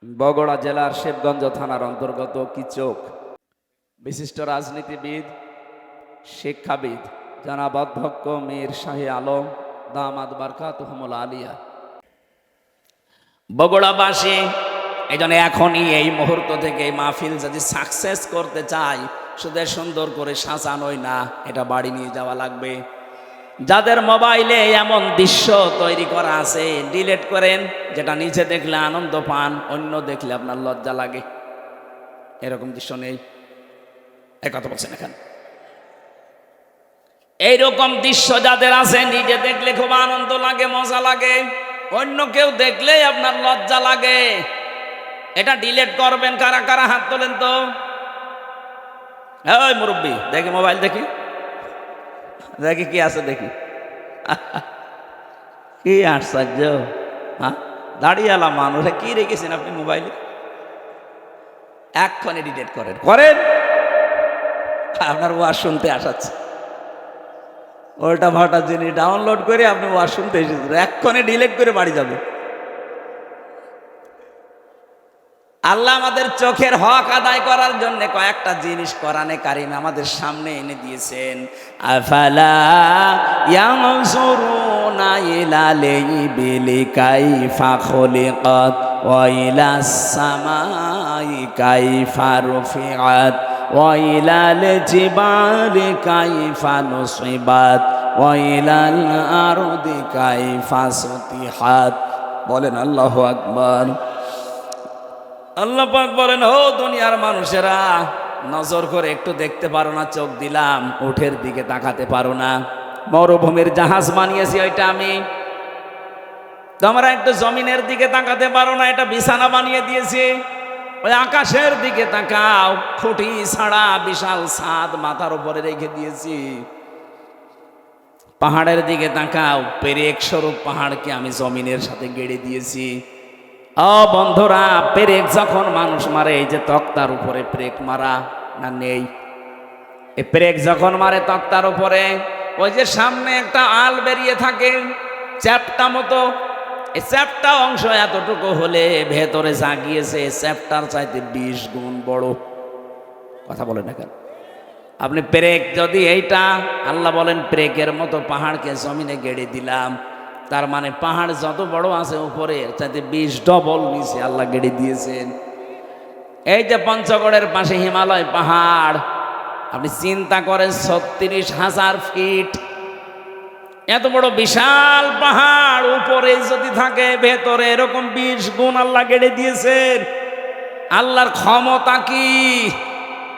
বগুড়া জেলার শিবগঞ্জ থানার অন্তর্গত কিচক বিশিষ্ট রাজনীতিবিদ, শিক্ষাবিদ জনাব অধ্যক্ষ মীর শাহী আলম দামাত বারকাতুহুমুল আলিয়া বগুড়াবাসী এই জন্য এখনই এই মুহূর্ত থেকে এই মাহফিল যদি সাকসেস করতে চাই, শুধু সুন্দর করে সাজানোই না, এটা বাড়ি নিয়ে যাওয়া লাগবে। যাদের মোবাইলে এমন দৃশ্য তৈরি করা আছে ডিলিট করেন, যেটা নিচে দেখলে আনন্দ পান, অন্য দেখলে আপনার লজ্জা লাগে। এরকম দৃশ্য নেই, এই কথা বলছেন এখানে। এইরকম দৃশ্য যাদের আছে, নিজে দেখলে খুব আনন্দ লাগে, মজা লাগে, অন্য কেউ দেখলেই আপনার লজ্জা লাগে। এটা ডিলিট করবেন। কারা কারা হাত তোলেন তো? ওই মুরব্বী, দেখি মোবাইল, দেখি দেখি কি আছে, দেখি। কি আশ্চর্য! হ্যাঁ, দাঁড়িয়েলা মানুষ, কি রেখেছেন আপনি মোবাইলে? এক্ষণে ডিলিট করেন, করেন। আপনার ওয়াজ শুনতে আসাচ্ছে, ওল্টা ভাটা জিনিস ডাউনলোড করে আপনি ওয়াজ শুনতে এসেছেন, এক্ষণে ডিলিট করে বাড়ি যাবে। আল্লাহ আমাদের চোখের হক আদায় করার জন্য কয়েকটা জিনিস কোরআনে কারিমে আমাদের সামনে এনে দিয়েছেন। আফালা ইয়ানজুরুনা ইলাল ইবিলি কাইফা খুলিকাত ওয়া ইলাস সামাই কাইফা রুফিআত ওয়া ইলাল জিবালি কাইফা নুসিবাত ওয়া ইলাল আরদি কাইফা সুতিহাত। বলেন আল্লাহু আকবার। আল্লাহ পাক বলেন, ও দুনিয়ার মানুষেরা, নজর করে একটু দেখতে পারো না? চোখ দিলাম, উঠের দিকে তাকাতে পারো না? মরুভূমির জাহাজ বানিয়েছি ওইটা আমি। তোমরা একটু জমিনের দিকে তাকাতে পারো না? এটা বিছানা বানিয়ে দিয়েছি। ওই আকাশের দিকে তাকাও, খুঁটি ছাড়া বিশাল ছাদ মাথার উপরে রেখে দিয়েছি। পাহাড়ের দিকে তাকাও, পেরেক স্বরূপ পাহাড়কে আমি জমিনের সাথে গেড়ে দিয়েছি। ও বন্ধুরা, পেরেক যখন মানুষ মারে, এই যে তক্তার উপরে পেরেক মারা না নেই? এই পেরেক যখন মারে তক্তার উপরে, ওই যে সামনে একটা আল বেরিয়ে থাকে চ্যাপটা মতো, এই চ্যাপটা অংশ এতটুকু হলে ভেতরে যা গিয়েছে চ্যাপটার চাইতে 20 গুণ বড়। কথা বলেন না কেন? আপনি পেরেক যদি এইটা, আল্লাহ বলেন পেরেকের মতো পাহাড়কে জমিনে গেড়ে দিলাম, তার মানে পাহাড় যত বড় আছে উপরে, চাইতে 20 ডবল নিচে আল্লাহ গেড়ে দিয়েছেন। এই যে পঞ্চগড়ের পাশে হিমালয় পাহাড়, আপনি চিন্তা করেন 36,000 ফিট, এত বড় বিশাল পাহাড় উপরে যদি থাকে, ভেতরে এরকম 20 গুণ আল্লাহ গেড়ে দিয়েছেন। আল্লাহর ক্ষমতা কি!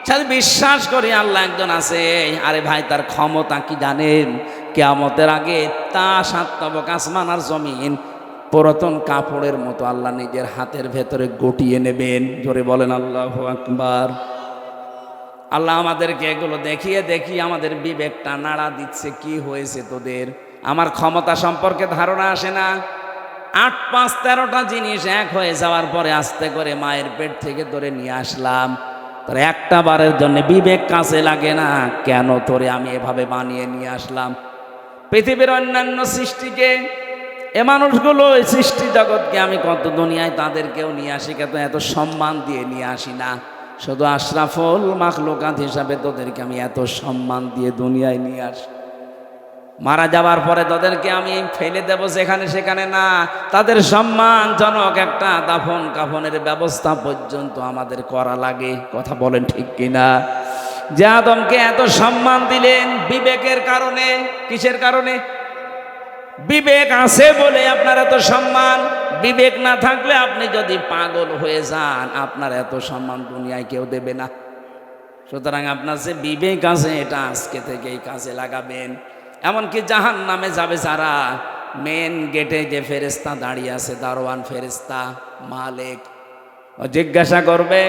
সাথে বিশ্বাস করি আল্লাহ একজন আছে। আরে ভাই, তার ক্ষমতা কি জানেন? কিয়ামতের আগে তা 7 তবক আসমান আর জমিন পুরাতন কাপড়ের মতো আল্লাহ নিজের হাতের ভেতরে গটিয়ে নেবেন। জোরে বলেন আল্লাহু আকবার। আল্লাহ আমাদেরকে এগুলো দেখিয়ে দেখিয়ে আমাদের বিবেকটা নাড়া দিচ্ছে। কি হয়েছে তোদের? আমার ক্ষমতা সম্পর্কে ধারণা আসে না? 8, 5, 13টা জিনিস এক হয়ে যাওয়ার পরে আস্তে করে মায়ের পেট থেকে ধরে নিয়ে আসলাম। তোর একটা বারের জন্য বিবেক কাছে লাগে না? কেন তোরে আমি এভাবে বানিয়ে নিয়ে আসলাম? পৃথিবীর অন্যান্য সৃষ্টিকে, এ মানুষগুলো, এই সৃষ্টি জগৎকে আমি কত দুনিয়ায় তাদেরকেও নিয়ে আসি, কিন্তু এত সম্মান দিয়ে নিয়ে আসি না। শুধু আশরাফুল মাখলুকাত হিসাবে তোদেরকে আমি এত সম্মান দিয়ে দুনিয়ায় নিয়ে আসি। মারা যাওয়ার পরে তাদেরকে আমি ফেলে দেব যেখানে সেখানে না, তাদের সম্মানজনক একটা দাফন কাফনের ব্যবস্থা পর্যন্ত আমাদের করা লাগে। কথা বলেন ঠিক কিনা? যে আদমকে এত সম্মান দিলেন বিবেকের কারণে। কিসের কারণে? বিবেক আছে বলে আপনার এত সম্মান। বিবেক না থাকলে আপনি যদি পাগল হয়ে যান, আপনার এত সম্মান দুনিয়ায় কেউ দেবে না। সুতরাং আপনার যে বিবেক আছে, এটা আজকে থেকেই কাজে লাগাবেন। এমনকি জাহান্নামে যাবে যারা, মেন গেটে যে ফেরেশতা দাঁড়িয়ে আছে, দারোয়ান ফেরেশতা মালিক, ও জিজ্ঞাসা করবে,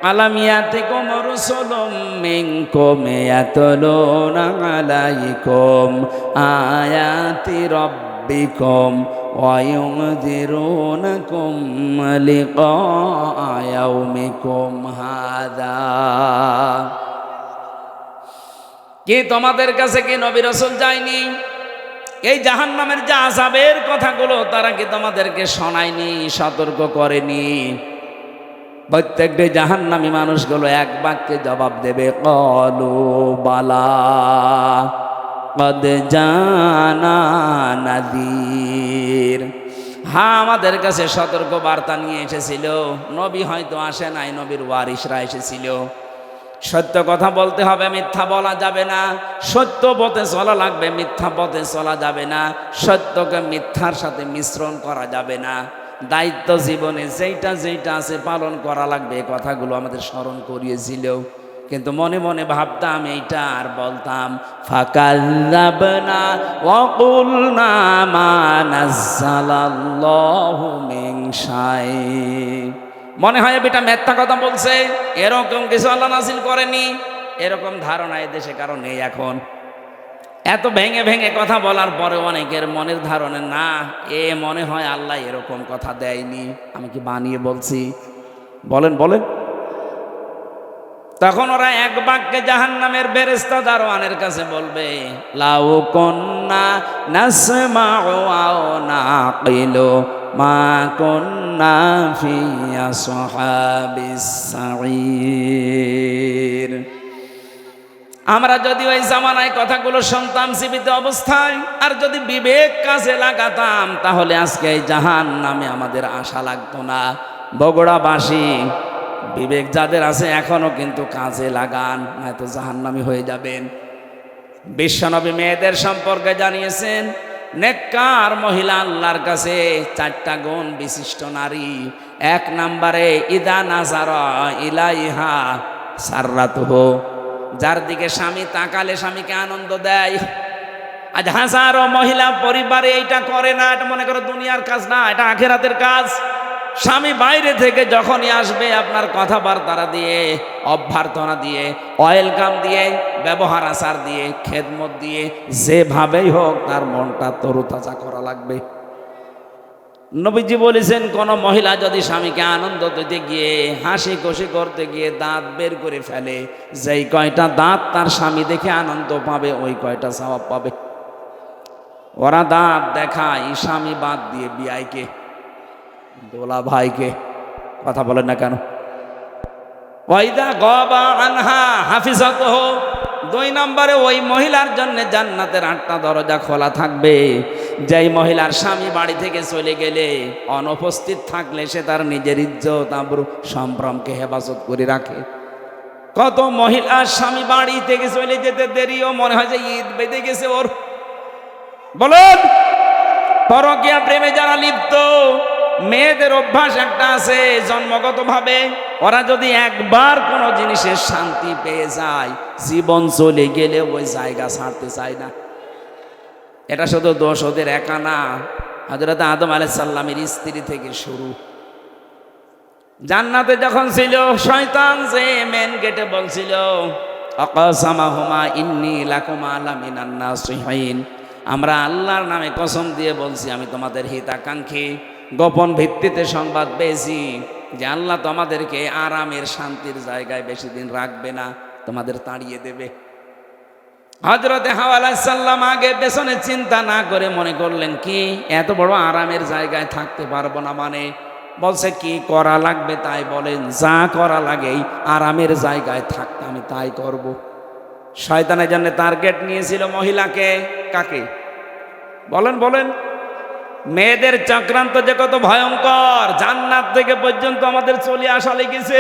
আলাম ইয়াতিকুম রাসূলুম মিনকুম ইয়াতলুনা আলাইকুম আয়াতি রাব্বিকুম ওয়া ইউনযিরুনাকুম লিকা ইয়াউমিকুম হাযা। কি তোমাদের কাছে কি নবী রাসূল যায়নি? এই জাহান্নামের যে আযাবের কথাগুলো তারা কি তোমাদেরকে শোনায়নি, সতর্ক করেনি? প্রত্যেকটি জাহান্নামী মানুষগুলো এক বাক্যে জবাব দেবে, ক্বালু বালা কদ জানা নাযীর। হ্যাঁ, আমাদের কাছে সতর্ক বার্তা নিয়ে এসেছিল। নবী হয়তো আসে নাই, নবীর ওয়ারিসরা এসেছিল। সত্য কথা বলতে হবে, মিথ্যা বলা যাবে না। সত্য পথে চলা লাগবে, মিথ্যা পথে চলা যাবে না। সত্যকে মিথ্যার সাথে মিশ্রণ করা যাবে না। দায়িত্ব জীবনে যেইটা যেইটা আছে পালন করা লাগবে, এই কথাগুলো আমাদের স্মরণ করিয়েছিল। কিন্তু মনে মনে ভাবতাম এইটা, আর বলতাম ফাকাল্লাবনা ওয়া কুলনা মা নাযালাল্লাহু মিন শাই। মনে হয় বেটা মিথ্যা কথা বলছে, এরকম কিছু আল্লাহ নাযিল করেনি। এরকম ধারণা এদেশে কারো নেই এখন। এত ভেঙে ভেঙে কথা বলার পরে অনেকের মনের ধারণা, না, মনে হয় আল্লাহ এরকম কথা দেয়নি, আমি কি বানিয়ে বলছি? বলেন বলেন। তখন ওরা এক বাক্যে জাহান্নামের বেরেস্তা দারোয়ানের কাছে বলবে, লাউ কুন্না নাসমাউ আও নাকিলু মা কুন্না ফি আসহাবিস সাঈর। আমরা যদি ওই জামানায় কথাগুলো শুনতাম জীবিত অবস্থায়, আর যদি বিবেক কাজে লাগাতাম, তাহলে আজকে এই জাহান্নামে আমাদের আশা লাগতো না। বগুড়াবাসী, বিবেক যাদের আছে এখনো কিন্তু কাজে লাগান, নয়তো জাহান্নামী হয়ে যাবেন। বিশ্বনবী মেয়েদের সম্পর্কে জানিয়েছেন, নেককার মহিলা আল্লাহর কাছে 4টা গুণ বিশিষ্ট নারী। 1 নম্বরে ইদা নাজারা ইলাইহা সাররাতুহু, যার দিকে স্বামী তাকালে স্বামীকে আনন্দ দেয়। আজ হাজারো মহিলা পরিবারে এইটা করে না। এটা মনে করো দুনিয়ার কাজ না, এটা আখিরাতের কাজ। স্বামী বাইরে থেকে যখনই আসবে, আপনার কথাবার্তা দিয়ে, অভ্যর্থনা দিয়ে, ওয়েলকাম দিয়ে, ব্যবহার আচার দিয়ে, খেদমত দিয়ে, যেভাবেই হোক তার মনটা তরুতাজা করা লাগবে। নবীজি বলেছেন, কোন মহিলা যদি স্বামীকে আনন্দ দিতে গিয়ে, হাসি খুশি করতে গিয়ে দাঁত বের করে ফেলে, যেই কয়টা দাঁত তার স্বামী দেখে আনন্দ পাবে, ওই কয়টা সওয়াব পাবে। ওরা দাঁত দেখায় স্বামী বাদ দিয়ে বিয়াইকে, দোলা ভাইকে। কথা বলেন না কেন? ওয়াইদা গাবা আনহা হাফিজাতুহু, 2 নম্বরে ওই মহিলার জন্য জান্নাতের 8টা দরজা খোলা থাকবে। যেই মহিলার স্বামী বাড়ি থেকে চলে গেলে, অনুপস্থিত থাকলে, সে তার নিজের ইজ্জত আবরু সম্ভ্রমকে হেফাজত করে রাখে। কত মহিলার স্বামী বাড়ি থেকে চলে যেতে দেরিও মনে হয় যে ঈদ বেঁধে গেছে ওর। বলুন, পরকীয়া প্রেমে যারা লিপ্ত, মেয়েদের অভ্যাস একটা আছে জন্মগতভাবে, ওরা যদি একবার কোনো জিনিসের শান্তি পেয়ে যায়, জীবন চলে গেলে ওই জায়গা ছাড়তে চায় না। এটা শুধু দোষ ওদের একা না, হযরত আদম আলাইহিস সালামের স্ত্রী থেকে শুরু। জান্নাতে যখন ছিল, শয়তান যে মেন গেটে বলছিল, আকাসামাহুমা ইন্নী লাকুমা লামিনান নাসিহিন, আমরা আল্লাহর নামে কসম দিয়ে বলছি, আমি তোমাদের হিতাকাঙ্ক্ষী। গোপন ভিত্তিতে সংবাদ পেয়েছি যে আল্লাহ তোমাদেরকে আরামের শান্তির জায়গায় বেশি দিন রাখবে না, তোমাদের তাড়িয়ে দেবে। হযরতে হাওয়া আলাইহিস সালাম আগে পেছনে চিন্তা না করে মনে করলেন, কি এত বড় আরামের জায়গায় থাকতে পারবো না? মানে বলছে, কি করা লাগবে তাই বলেন, যা করা লাগে আরামের জায়গায় থাকতে আমি তাই করব। শয়তানের জন্য টার্গেট নিয়েছিল মহিলাকে। কাকে? বলেন বলেন। মেয়েদের চক্রান্ত যে কত ভয়ঙ্কর, জান্নাত থেকে পর্যন্ত আমাদের চলে আসা লেগেছে।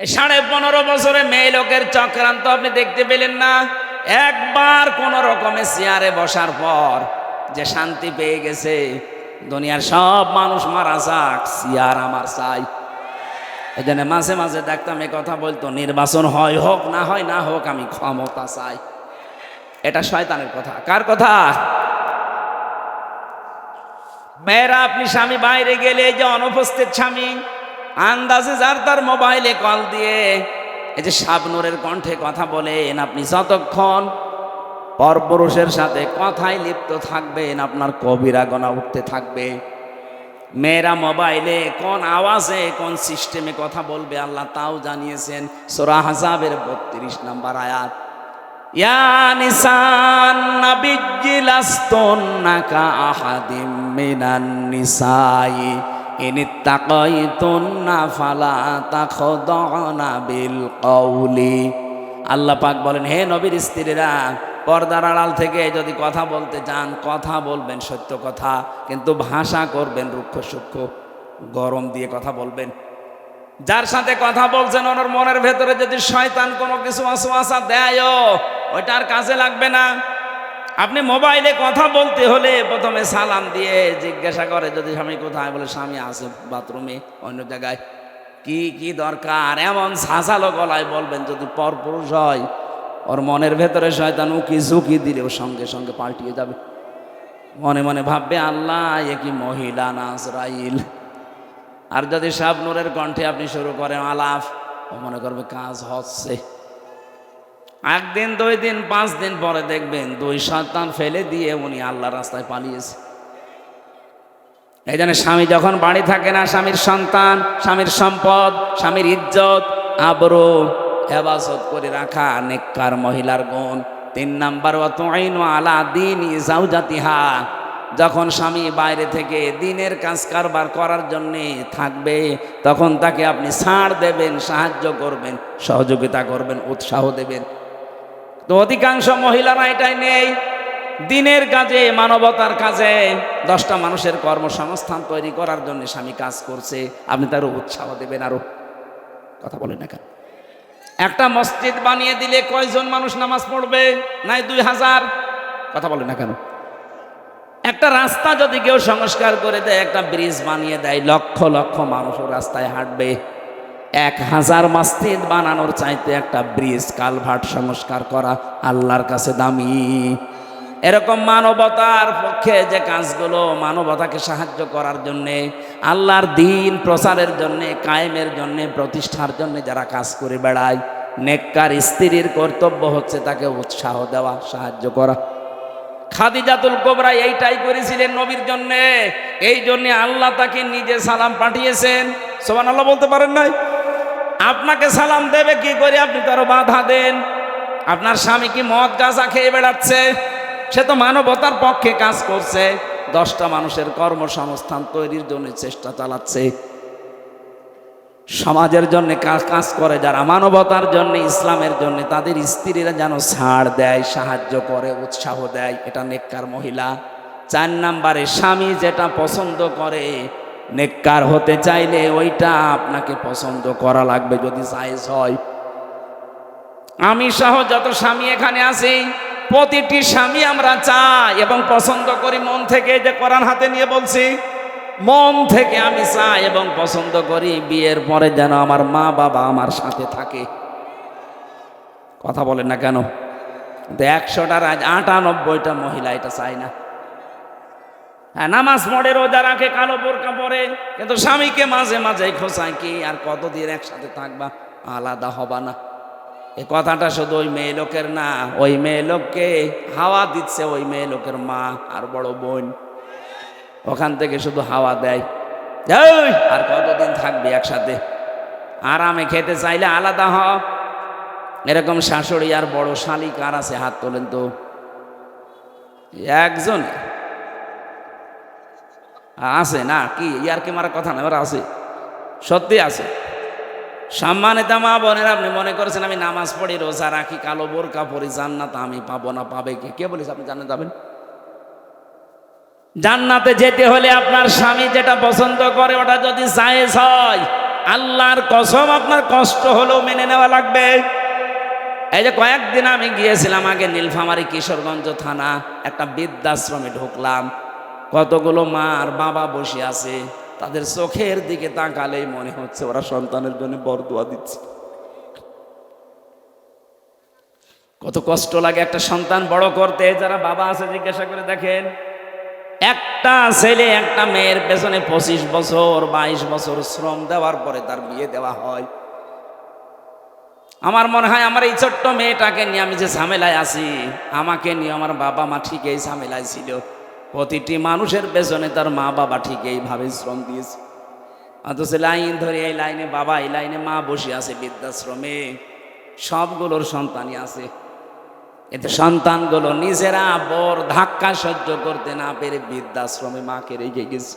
15.5 বছরে মেয়ে লোকের চক্রান্ত আপনি দেখতে পেলেন না? একবার কোন রকমে চেয়ারে বসার পর যে শান্তি পেয়ে গেছে, দুনিয়ার সব মানুষ মারা যাক, চেয়ার আমার চাই। এই জন্য মাঝে মাঝে দেখতাম এ কথা বলতো, নির্বাচন হয় হোক, না হয় না হোক, আমি ক্ষমতা চাই। এটা শয়তানের কথা। কার কথা? মেয়েরা, আপনি স্বামী বাইরে গেলে, যে অনুপস্থিত স্বামী, আন্দাজে যার তার মোবাইলে কল দিয়ে এই যে শাবনূরের কণ্ঠে কথা বলেন, আপনি যতক্ষণ পরপুরুষের সাথে কথায় লিপ্ত থাকবেন, আপনার কবিরা গোনা উঠতে থাকবে। মেয়েরা মোবাইলে কোন আওয়াজে, কোন সিস্টেমে কথা বলবে, আল্লাহ তাও জানিয়েছেন। সূরা আহজাবের 32 নম্বর আয়াত। ইয়া নিসান নাবিয়্যি লাস্তুন্না কা আহাদিম মিনান নিসাই ইন ইত্তাকাইতুন্না ফালা তাখদাউনা বিল কওলি। আল্লাহ পাক বলেন, হে নবীর স্ত্রীরা, পর্দার আড়াল থেকে যদি কথা বলতে চান, কথা বলবেন সত্য কথা, কিন্তু ভাষা করবেন রুক্ষ সূক্ষ্ম, গরম দিয়ে কথা বলবেন। যার সাথে কথা বলছেন ওনার মনের ভেতরে যদি শয়তান কোনো কিছু ওয়াসওয়াসা দেয়, ওইটার কাজে লাগবে না। আপনি মোবাইলে কথা বলতে হলে প্রথমে সালাম দিয়ে জিজ্ঞাসা করে, যদি স্বামী কোথায়, বলে স্বামী আছে বাথরুমে অন্য জায়গায়, কি কি দরকার, এমন ঝাঁঝালো গলায় বলবেন। যদি পরপুরুষ হয়, ওর মনের ভেতরে শয়তান উকি ঝুঁকি দিলেও সঙ্গে সঙ্গে পাল্টিয়ে যাবে। মনে মনে ভাববে, আল্লাহ এ কি মহিলা না আজরাইল। আর যদি শাবনূরের কণ্ঠে আপনি শুরু করেন আলাপ, ও মনে করবে কাজ হচ্ছে। একদিন, 2 দিন, 5 দিন পরে দেখবেন 2 সন্তান ফেলে দিয়ে উনি আল্লাহর রাস্তায় পালিয়েছে। এই জন্য স্বামী যখন বাড়ি থাকে না, স্বামীর সন্তান, স্বামীর সম্পদ, স্বামীর ইজ্জত, আবরু হেফাজত করে রাখা নেককার মহিলার গুণ। 3 নাম্বার, ওয়াতুইনু আলা দীনি যাওজাতিহা। যখন স্বামী বাইরে থেকে দিনের কাজ কারবার করার জন্যে থাকবে, তখন তাকে আপনি ছাড় দেবেন, সাহায্য করবেন, সহযোগিতা করবেন, উৎসাহ দেবেন। তো অধিকাংশ মহিলারা এটাই নেই। দিনের কাজে, মানবতার কাজে, 10টা মানুষের কর্মসংস্থান তৈরি করার জন্য স্বামী কাজ করছে, আপনি তারও উৎসাহ দেবেন। আরো কথা বলেন না কেন? একটা মসজিদ বানিয়ে দিলে কয়জন মানুষ নামাজ পড়বে? নাই 2000। কথা বলেন না কেন? একটা রাস্তা যদি কেউ সংস্কার করে দেয়, একটা ব্রিজ বানিয়ে দেয়, লক্ষ লক্ষ মানুষ রাস্তায় হাঁটবে। 1000 মসজিদ বানানোর চাইতে একটা ব্রিজ, কালভার্ট সংস্কার করা আল্লাহর কাছে দামি। এরকম মানবতার পক্ষে যে কাজগুলো, মানবতাকে সাহায্য করার জন্যে, আল্লাহর দ্বীন প্রচারের জন্যে, কায়েমের জন্যে, প্রতিষ্ঠার জন্যে যারা কাজ করে বেড়ায়, নেককার স্ত্রীর কর্তব্য হচ্ছে তাকে উৎসাহ দেওয়া, সাহায্য করা। খাদিজাতুল কুবরা এইটাই করেছিলেন নবীর জন্যে। এই জন্যে আল্লাহ তাকে নিজে সালাম পাঠিয়েছেন। সুবহানাল্লাহ বলতে পারেন নাই? আপনাকে সালাম দেবে কি করে? আপনি তো আরো বাধা দেন। আপনার স্বামী কি মদ গাঁজা খেয়ে বেড়াচ্ছে? সে তো মানবতার পক্ষে কাজ করছে, 10টা মানুষের কর্মসংস্থান তৈরির জন্য চেষ্টা চালাচ্ছে। সমাজের জন্য কাজ করে যারা, মানবতার জন্য, ইসলামের জন্য, তাদের স্ত্রীরা যেন ছাড় দেয়, সাহায্য করে, উৎসাহ দেয়। এটা নেককার মহিলা। 4 নাম্বারে, স্বামী যেটা পছন্দ করে, নেককার হতে চাইলে ওইটা আপনাকে পছন্দ করা লাগবে, যদি জায়েজ হয়। আমি সহ যত স্বামী এখানে আছি, প্রতিটি স্বামী আমরা চাই এবং পছন্দ করি মন থেকে। যে কোরআন হাতে নিয়ে বলছি, মন থেকে আমি চাই এবং পছন্দ করি বিয়ের পরে যেন আমার মা বাবা আমার সাথে থাকে। কথা বলেন না কেন? 100টার আজ 98টা মহিলা এটা চায় না। হ্যাঁ, নামাজ পড়ে, রোজা রাখে, কালো বোরকা পরে, কিন্তু স্বামীকে মাঝে মাঝে খোঁচায়, কি আর কতদিন একসাথে থাকবা, আলাদা হবা না। এই কথাটা শুধু ওই মেয়ে লোকের না, ওই মেয়ে লোককে হাওয়া দিচ্ছে ওই মেয়ে লোকের মা আর বড় বোন। ওখান থেকে শুধু হাওয়া দেয়, আর কতদিন থাকবি একসাথে, আরামে খেতে চাইলে আলাদা হ। এরকম শাশুড়ি আর বড় শালি কার আছে? হাত তোলেন তো। একজন আছে না? কি ইয়ার কি মারা কথা না, ওরা আছে, সত্যি আছে। সম্মানিত মা বোনেরা, আপনি মনে করেছেন আমি নামাজ পড়ি, রোজা রাখি, কালো বোরকা পরি, জান্নাত আমি পাবো না? পাবে কে? কে বলেছে আপনি জান্নাত যাবেন? জান্নাতে যেতে হলে আপনার স্বামী যেটা পছন্দ করে ওটা যদি জায়েজ হয়, আল্লাহর কসম আপনার কষ্ট হলেও মেনে নেওয়া লাগবে। এই যে কয়েকদিন আমি গিয়েছিলাম আগে নীলফামারী কিশোরগঞ্জ থানা, একটা বৃদ্ধাশ্রমে ঢুকলাম। কতগুলো মা আর বাবা বসে আছে, তাদের চোখের দিকে তাকালেই মনে হচ্ছে ওরা সন্তানের জন্য বরদোয়া দিচ্ছে। কত কষ্ট লাগে একটা সন্তান বড় করতে। যারা বাবা আছে জিজ্ঞাসা করে দেখেন, একটা ছেলে একটা মেয়ের পেছনে 25 বছর 22 বছর শ্রম দেওয়ার পরে তার বিয়ে দেওয়া হয়। আমার মনে হয় আমার এই ছোট্ট মেয়েটাকে নিয়ে আমি যে ঝামেলায় আছি, আমাকে নিয়ে আমার বাবা মা ঠিক এই ঝামেলায় ছিল। প্রতিটি মানুষের পেছনে তার মা বাবা ঠিক এইভাবে শ্রম দিয়েছে। অথচ লাইন ধরে এই লাইনে বাবা, এই লাইনে মা বসে আছে বৃদ্ধাশ্রমে, সবগুলোর সন্তানই আছে। এতে সন্তানগুলো নিজেরা বড় ধাক্কা সহ্য করতে না পেরে বৃদ্ধাশ্রমে মাকে রেখে গেছে।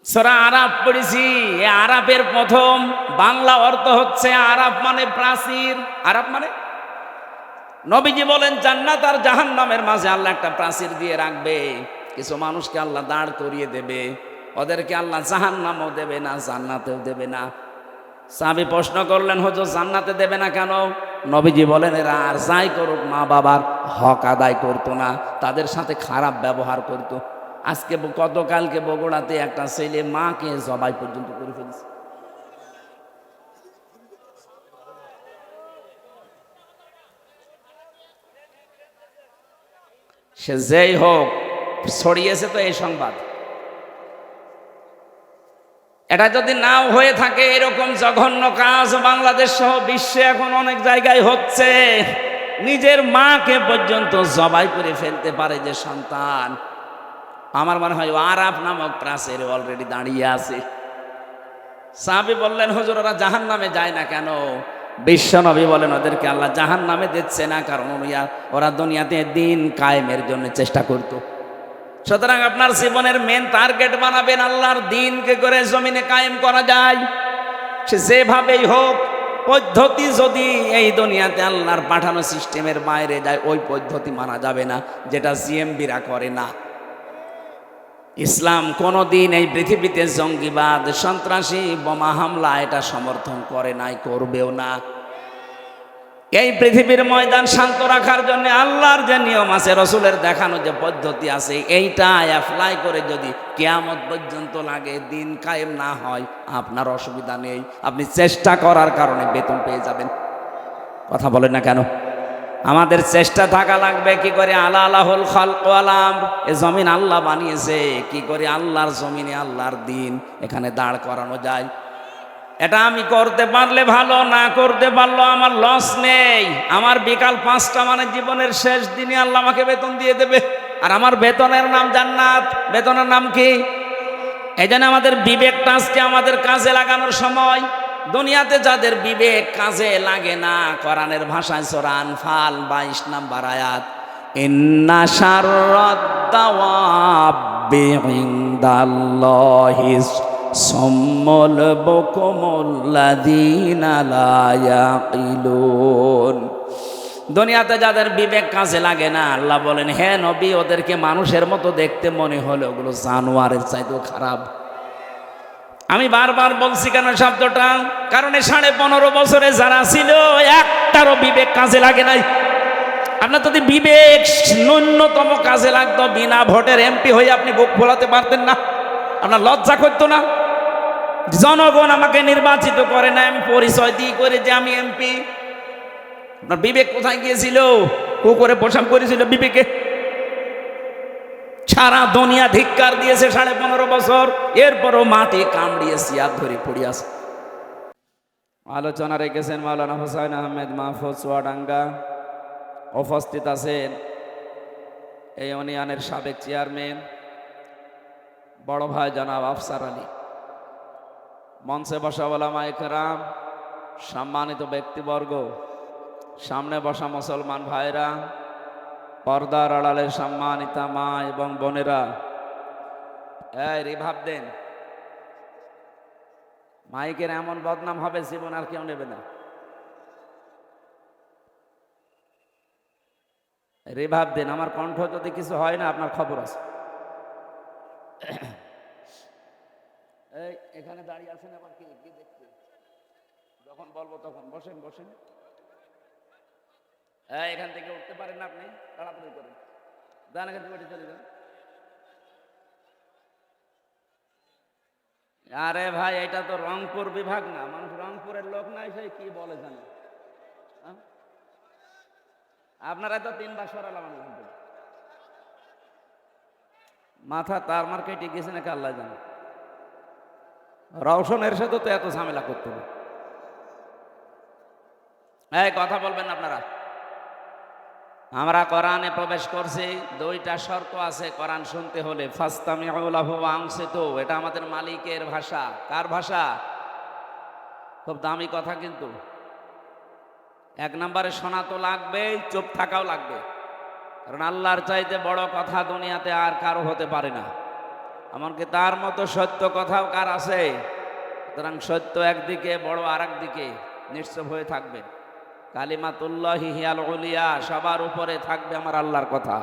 সূরা আরাফ পড়েছি। এই আরাফের প্রথম বাংলা অর্থ হচ্ছে আরাফ মানে প্রাচীর। আরাফ মানে নবীজি বলেন জান্নাত আর জাহান্নামের মাঝে আল্লাহ একটা প্রাচীর দিয়ে রাখবে। কিছু মানুষকে আল্লাহ দাঁড় করিয়ে দেবে, ওদেরকে আল্লাহ জাহান্নামও দেবে না, জান্নাতেও দেবে না। সাহাবী প্রশ্ন করলেন, হুজুর জান্নাতে দেবে না কেন? নবীজি বলেন এরা আর যাই করুক মা বাবার হক আদায় করতো না, তাদের সাথে খারাপ ব্যবহার করত। আজকে গতকালকে বগুড়াতে একটা ছেলে মাকে জবাই পর্যন্ত করে ফেলছে। সে যেই হোক ছড়িয়েছে তো এই সংবাদ। এটা যদি নাও হয়ে থাকে, এরকম জঘন্য কাজ বাংলাদেশ সহ বিশ্বে এখন অনেক জায়গায় হচ্ছে। নিজের মাকে পর্যন্ত জবাই করে ফেলতে পারে যে সন্তান। আমার মনে হয় আরাফ নামক প্রাচীর অলরেডি দাঁড়িয়ে আছে। সাহাবী বললেন, হুজুর ওরা জাহান্নামে যায় না কেন? বিশ্বনবী বলেন ওদেরকে আল্লাহ জাহান্নামে দিচ্ছে না, কারণ ওরা দুনিয়াতে দিন কায়েমের জন্য চেষ্টা করত। সুতরাং আপনার জীবনের মেন টার্গেট বানাবেন আল্লাহর দিনকে করে জমিনে কায়েম করা যায়। সে যেভাবেই হোক, পদ্ধতি যদি এই দুনিয়াতে আল্লাহর পাঠানো সিস্টেমের বাইরে যায়, ওই পদ্ধতি মানা যাবে না, যেটা জিএমবিরা করে না। ইসলাম কোনোদিন এই পৃথিবীতে জঙ্গিবাদ, সন্ত্রাসী, বোমা হামলা এটা সমর্থন করে নাই, করবেও না। এই পৃথিবীর ময়দান শান্ত রাখার জন্য আল্লাহর যে নিয়ম আছে, রসুলের দেখানো যে পদ্ধতি আছে, এইটা অ্যাপ্লাই করে যদি কিয়ামত পর্যন্ত লাগে দিন কায়েম না হয়, আপনার অসুবিধা নেই, আপনি চেষ্টা করার কারণে বেতন পেয়ে যাবেন। কথা বলেন না কেন? আমাদের চেষ্টা থাকা লাগবে কি করে আলা আলাহুল খালক ওয়াল আমর, এ জমিন আল্লাহ বানিয়েছে, কি করে আল্লাহর জমিনে আল্লাহর দিন এখানে দাঁড় করানো যায়। এটা আমি করতে পারলে ভালো, না করতে পারলো আমার লস নেই। আমার বিকাল 5টা মানে জীবনের শেষ দিনে আল্লাহ আমাকে বেতন দিয়ে দেবে, আর আমার বেতনের নাম জান্নাত। বেতনের নাম কি? এই জন্য আমাদের বিবেকটা আজকে আমাদের কাজে লাগানোর সময়। দুনিয়াতে যাদের বিবেক কাজে লাগে না, কোরআনের ভাষায় সূরা আনফাল 22 নম্বর আয়াত, ইন্না শাররাদ দাওয়াবি ইনদাল্লাহিস সুম্মুল বুকুমুল্লাযীনা লা ইয়াকিলুন। দুনিয়াতে যাদের বিবেক কাজে লাগে না, আল্লাহ বলেন হে নবী ওদেরকে মানুষের মতো দেখতে মনে হলে ওগুলো জানোয়ারের চাইতেও খারাপ। আমি বারবার বলছি কেন শব্দটা, কারণ 15.5 বছরে যারা ছিল একটারও বিবেক কাজে লাগে নাই। আপনার যদি বিবেক ন্যূনতম কাজে লাগতো, বিনা ভোটের এমপি হয়ে আপনি বুক ফোলাতে পারতেন না? আপনার লজ্জা করতো না? জনগণ আমাকে নির্বাচিত করে না, আমি পরিচয় দিই করে যে আমি এমপি। আপনার বিবেক কোথায় গিয়েছিল? কুকুরে পোশাক করেছিল বিবেকে? সারা দুনিয়া ধিক্কার দিয়েছে 15.5 বছর, এরপরও মাটি কামড়িয়ে সিয়াদ ধরে পড়ে আছে। আলোচনা রেখেছেন মাওলানা হুসাইন আহমেদ মাহফুজ চুয়াডাঙ্গা। উপস্থিত আছেন এই ইউনিয়নের সাবেক চেয়ারম্যান বড় ভাই জনাব আফসার আলী, মঞ্চে বসা ওলামায়ে কেরাম, সম্মানিত ব্যক্তিবর্গ, সামনে বসা মুসলমান ভাইরা, পর্দার আড়ালে সম্মানিতা মা এবং বোনেরা, এই রিভাব দেন। মাইকের এমন বদনাম হবে জীবন আর কেউ নেবে না। রিভাব দেন, আমার কণ্ঠ যদি কিছু হয় না আপনার খবর আছে। এই এখানে দাঁড়িয়ে আছেন, আবার কি দেখতে? যখন বলবো তখন বসেন বসেন। এখান থেকে উঠতে পারেন না আপনি? তাড়াতাড়ি করেন, যান এখান থেকে চলে যান। আরে ভাই এটা তো রংপুর বিভাগ না, মানুষ রংপুরের লোক নাই, সেই কি বলে জানে। আপনারা তো 3বার সরালাম, মাথা তার মার কেটে গেছে নাকি আল্লাহ জানে। রওশনের সাথে তো এত ঝামেলা করতে হবে? এই কথা বলবেন আপনারা। আমরা কোরআনে প্রবেশ করছি, 2টা শর্ত আছে কোরআন শুনতে হলে। ফাস্তামিউ লাহু ওয়া আনসিতু, এটা আমাদের মালিকের ভাষা। কার ভাষা? খুব দামি কথা কিন্তু। এক নম্বরে শোনা তো লাগবেই, চুপ থাকাও লাগবে, কারণ আল্লাহর চাইতে বড় কথা দুনিয়াতে আর কারো হতে পারে না, এমনকি তার মতো সত্য কথাও কার আছে? সুতরাং সত্য একদিকে, বড় আর একদিকে, নিশ্চুপ হয়ে থাকবেন। কালিমাতুল্লাহি হিয়াল উলিয়া, সবার উপরে থাকবে আমার আল্লাহর কথা।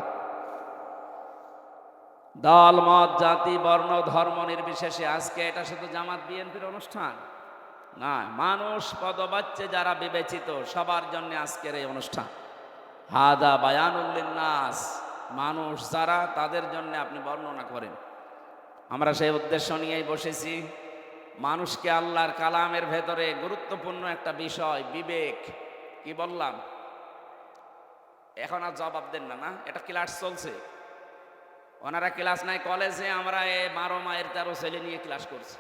দল মত জাতি বর্ণ ধর্ম নির্বিশেষে, আজকে এটা শুধু জামাত বিএনপির অনুষ্ঠান না, মানুষ পদবাচ্যে যারা বিবেচিত সবার জন্য আজকের এই অনুষ্ঠান। হাদা বায়ানুল লিন্নাস, মানুষ যারা, তাদের জন্য আপনি বর্ণনা করেন। আমরা সেই উদ্দেশ্য নিয়েই বসেছি। মানুষকে আল্লাহর কালামের ভেতরে গুরুত্বপূর্ণ একটা বিষয় বিবেক, কি বললাম? এখন আর জবাব দেন না, না এটা ক্লাস চলছে, ওনারা ক্লাস নাই কলেজে, আমরা 12 মায়ের 13 ছেলে নিয়ে ক্লাস করছি।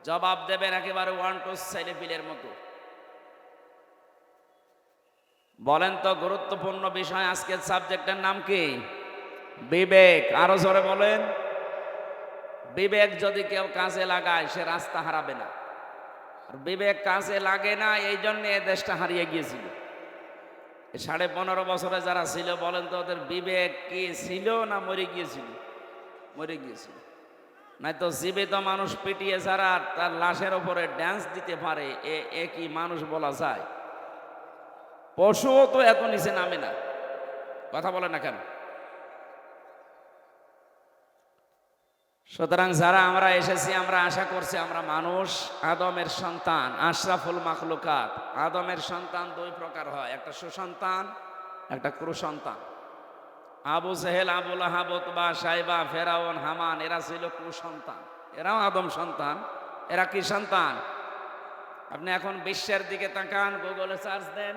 জবাব দেবেন একেবারে 1 টু ছেলে পিলের মতো। বলেন তো, গুরুত্বপূর্ণ বিষয় আজকের সাবজেক্টের নাম কি? বিবেক। আরো জোরে বলেন। বিবেক যদি কেউ কাজে লাগায় সে রাস্তা হারাবে না, আর বিবেক কাজে লাগে না, এই জন্য এ দেশটা হারিয়ে গিয়েছিল। 15.5 বছরে যারা ছিল, বলেন তো ওদের বিবেক কি ছিল না মরে গিয়েছিল? মরে গিয়েছিল। নাই তো জীবিত মানুষ পিটিয়ে যারা তার লাশের উপরে ড্যান্স দিতে পারে, এ কি মানুষ বলা যায়? পশুও তো এত নিচে নামে না। কথা বলে না কেন? সুতরাং যারা আমরা এসেছি, আমরা আশা করছি আমরা মানুষ, আদমের সন্তান, আশরাফুল মাখলুকাত। আদমের সন্তান 2 প্রকার হয়, একটা সুসন্তান, একটা কুসন্তান। আবু জেহেল, আবু লাহাব, উতবা, সাইবা, ফেরাউন, হামান, এরা ছিল কুসন্তান, এরাও আদম সন্তান। এরা কি সন্তান? আপনি এখন বিশ্বের দিকে তাকান, গুগলে সার্চ দেন,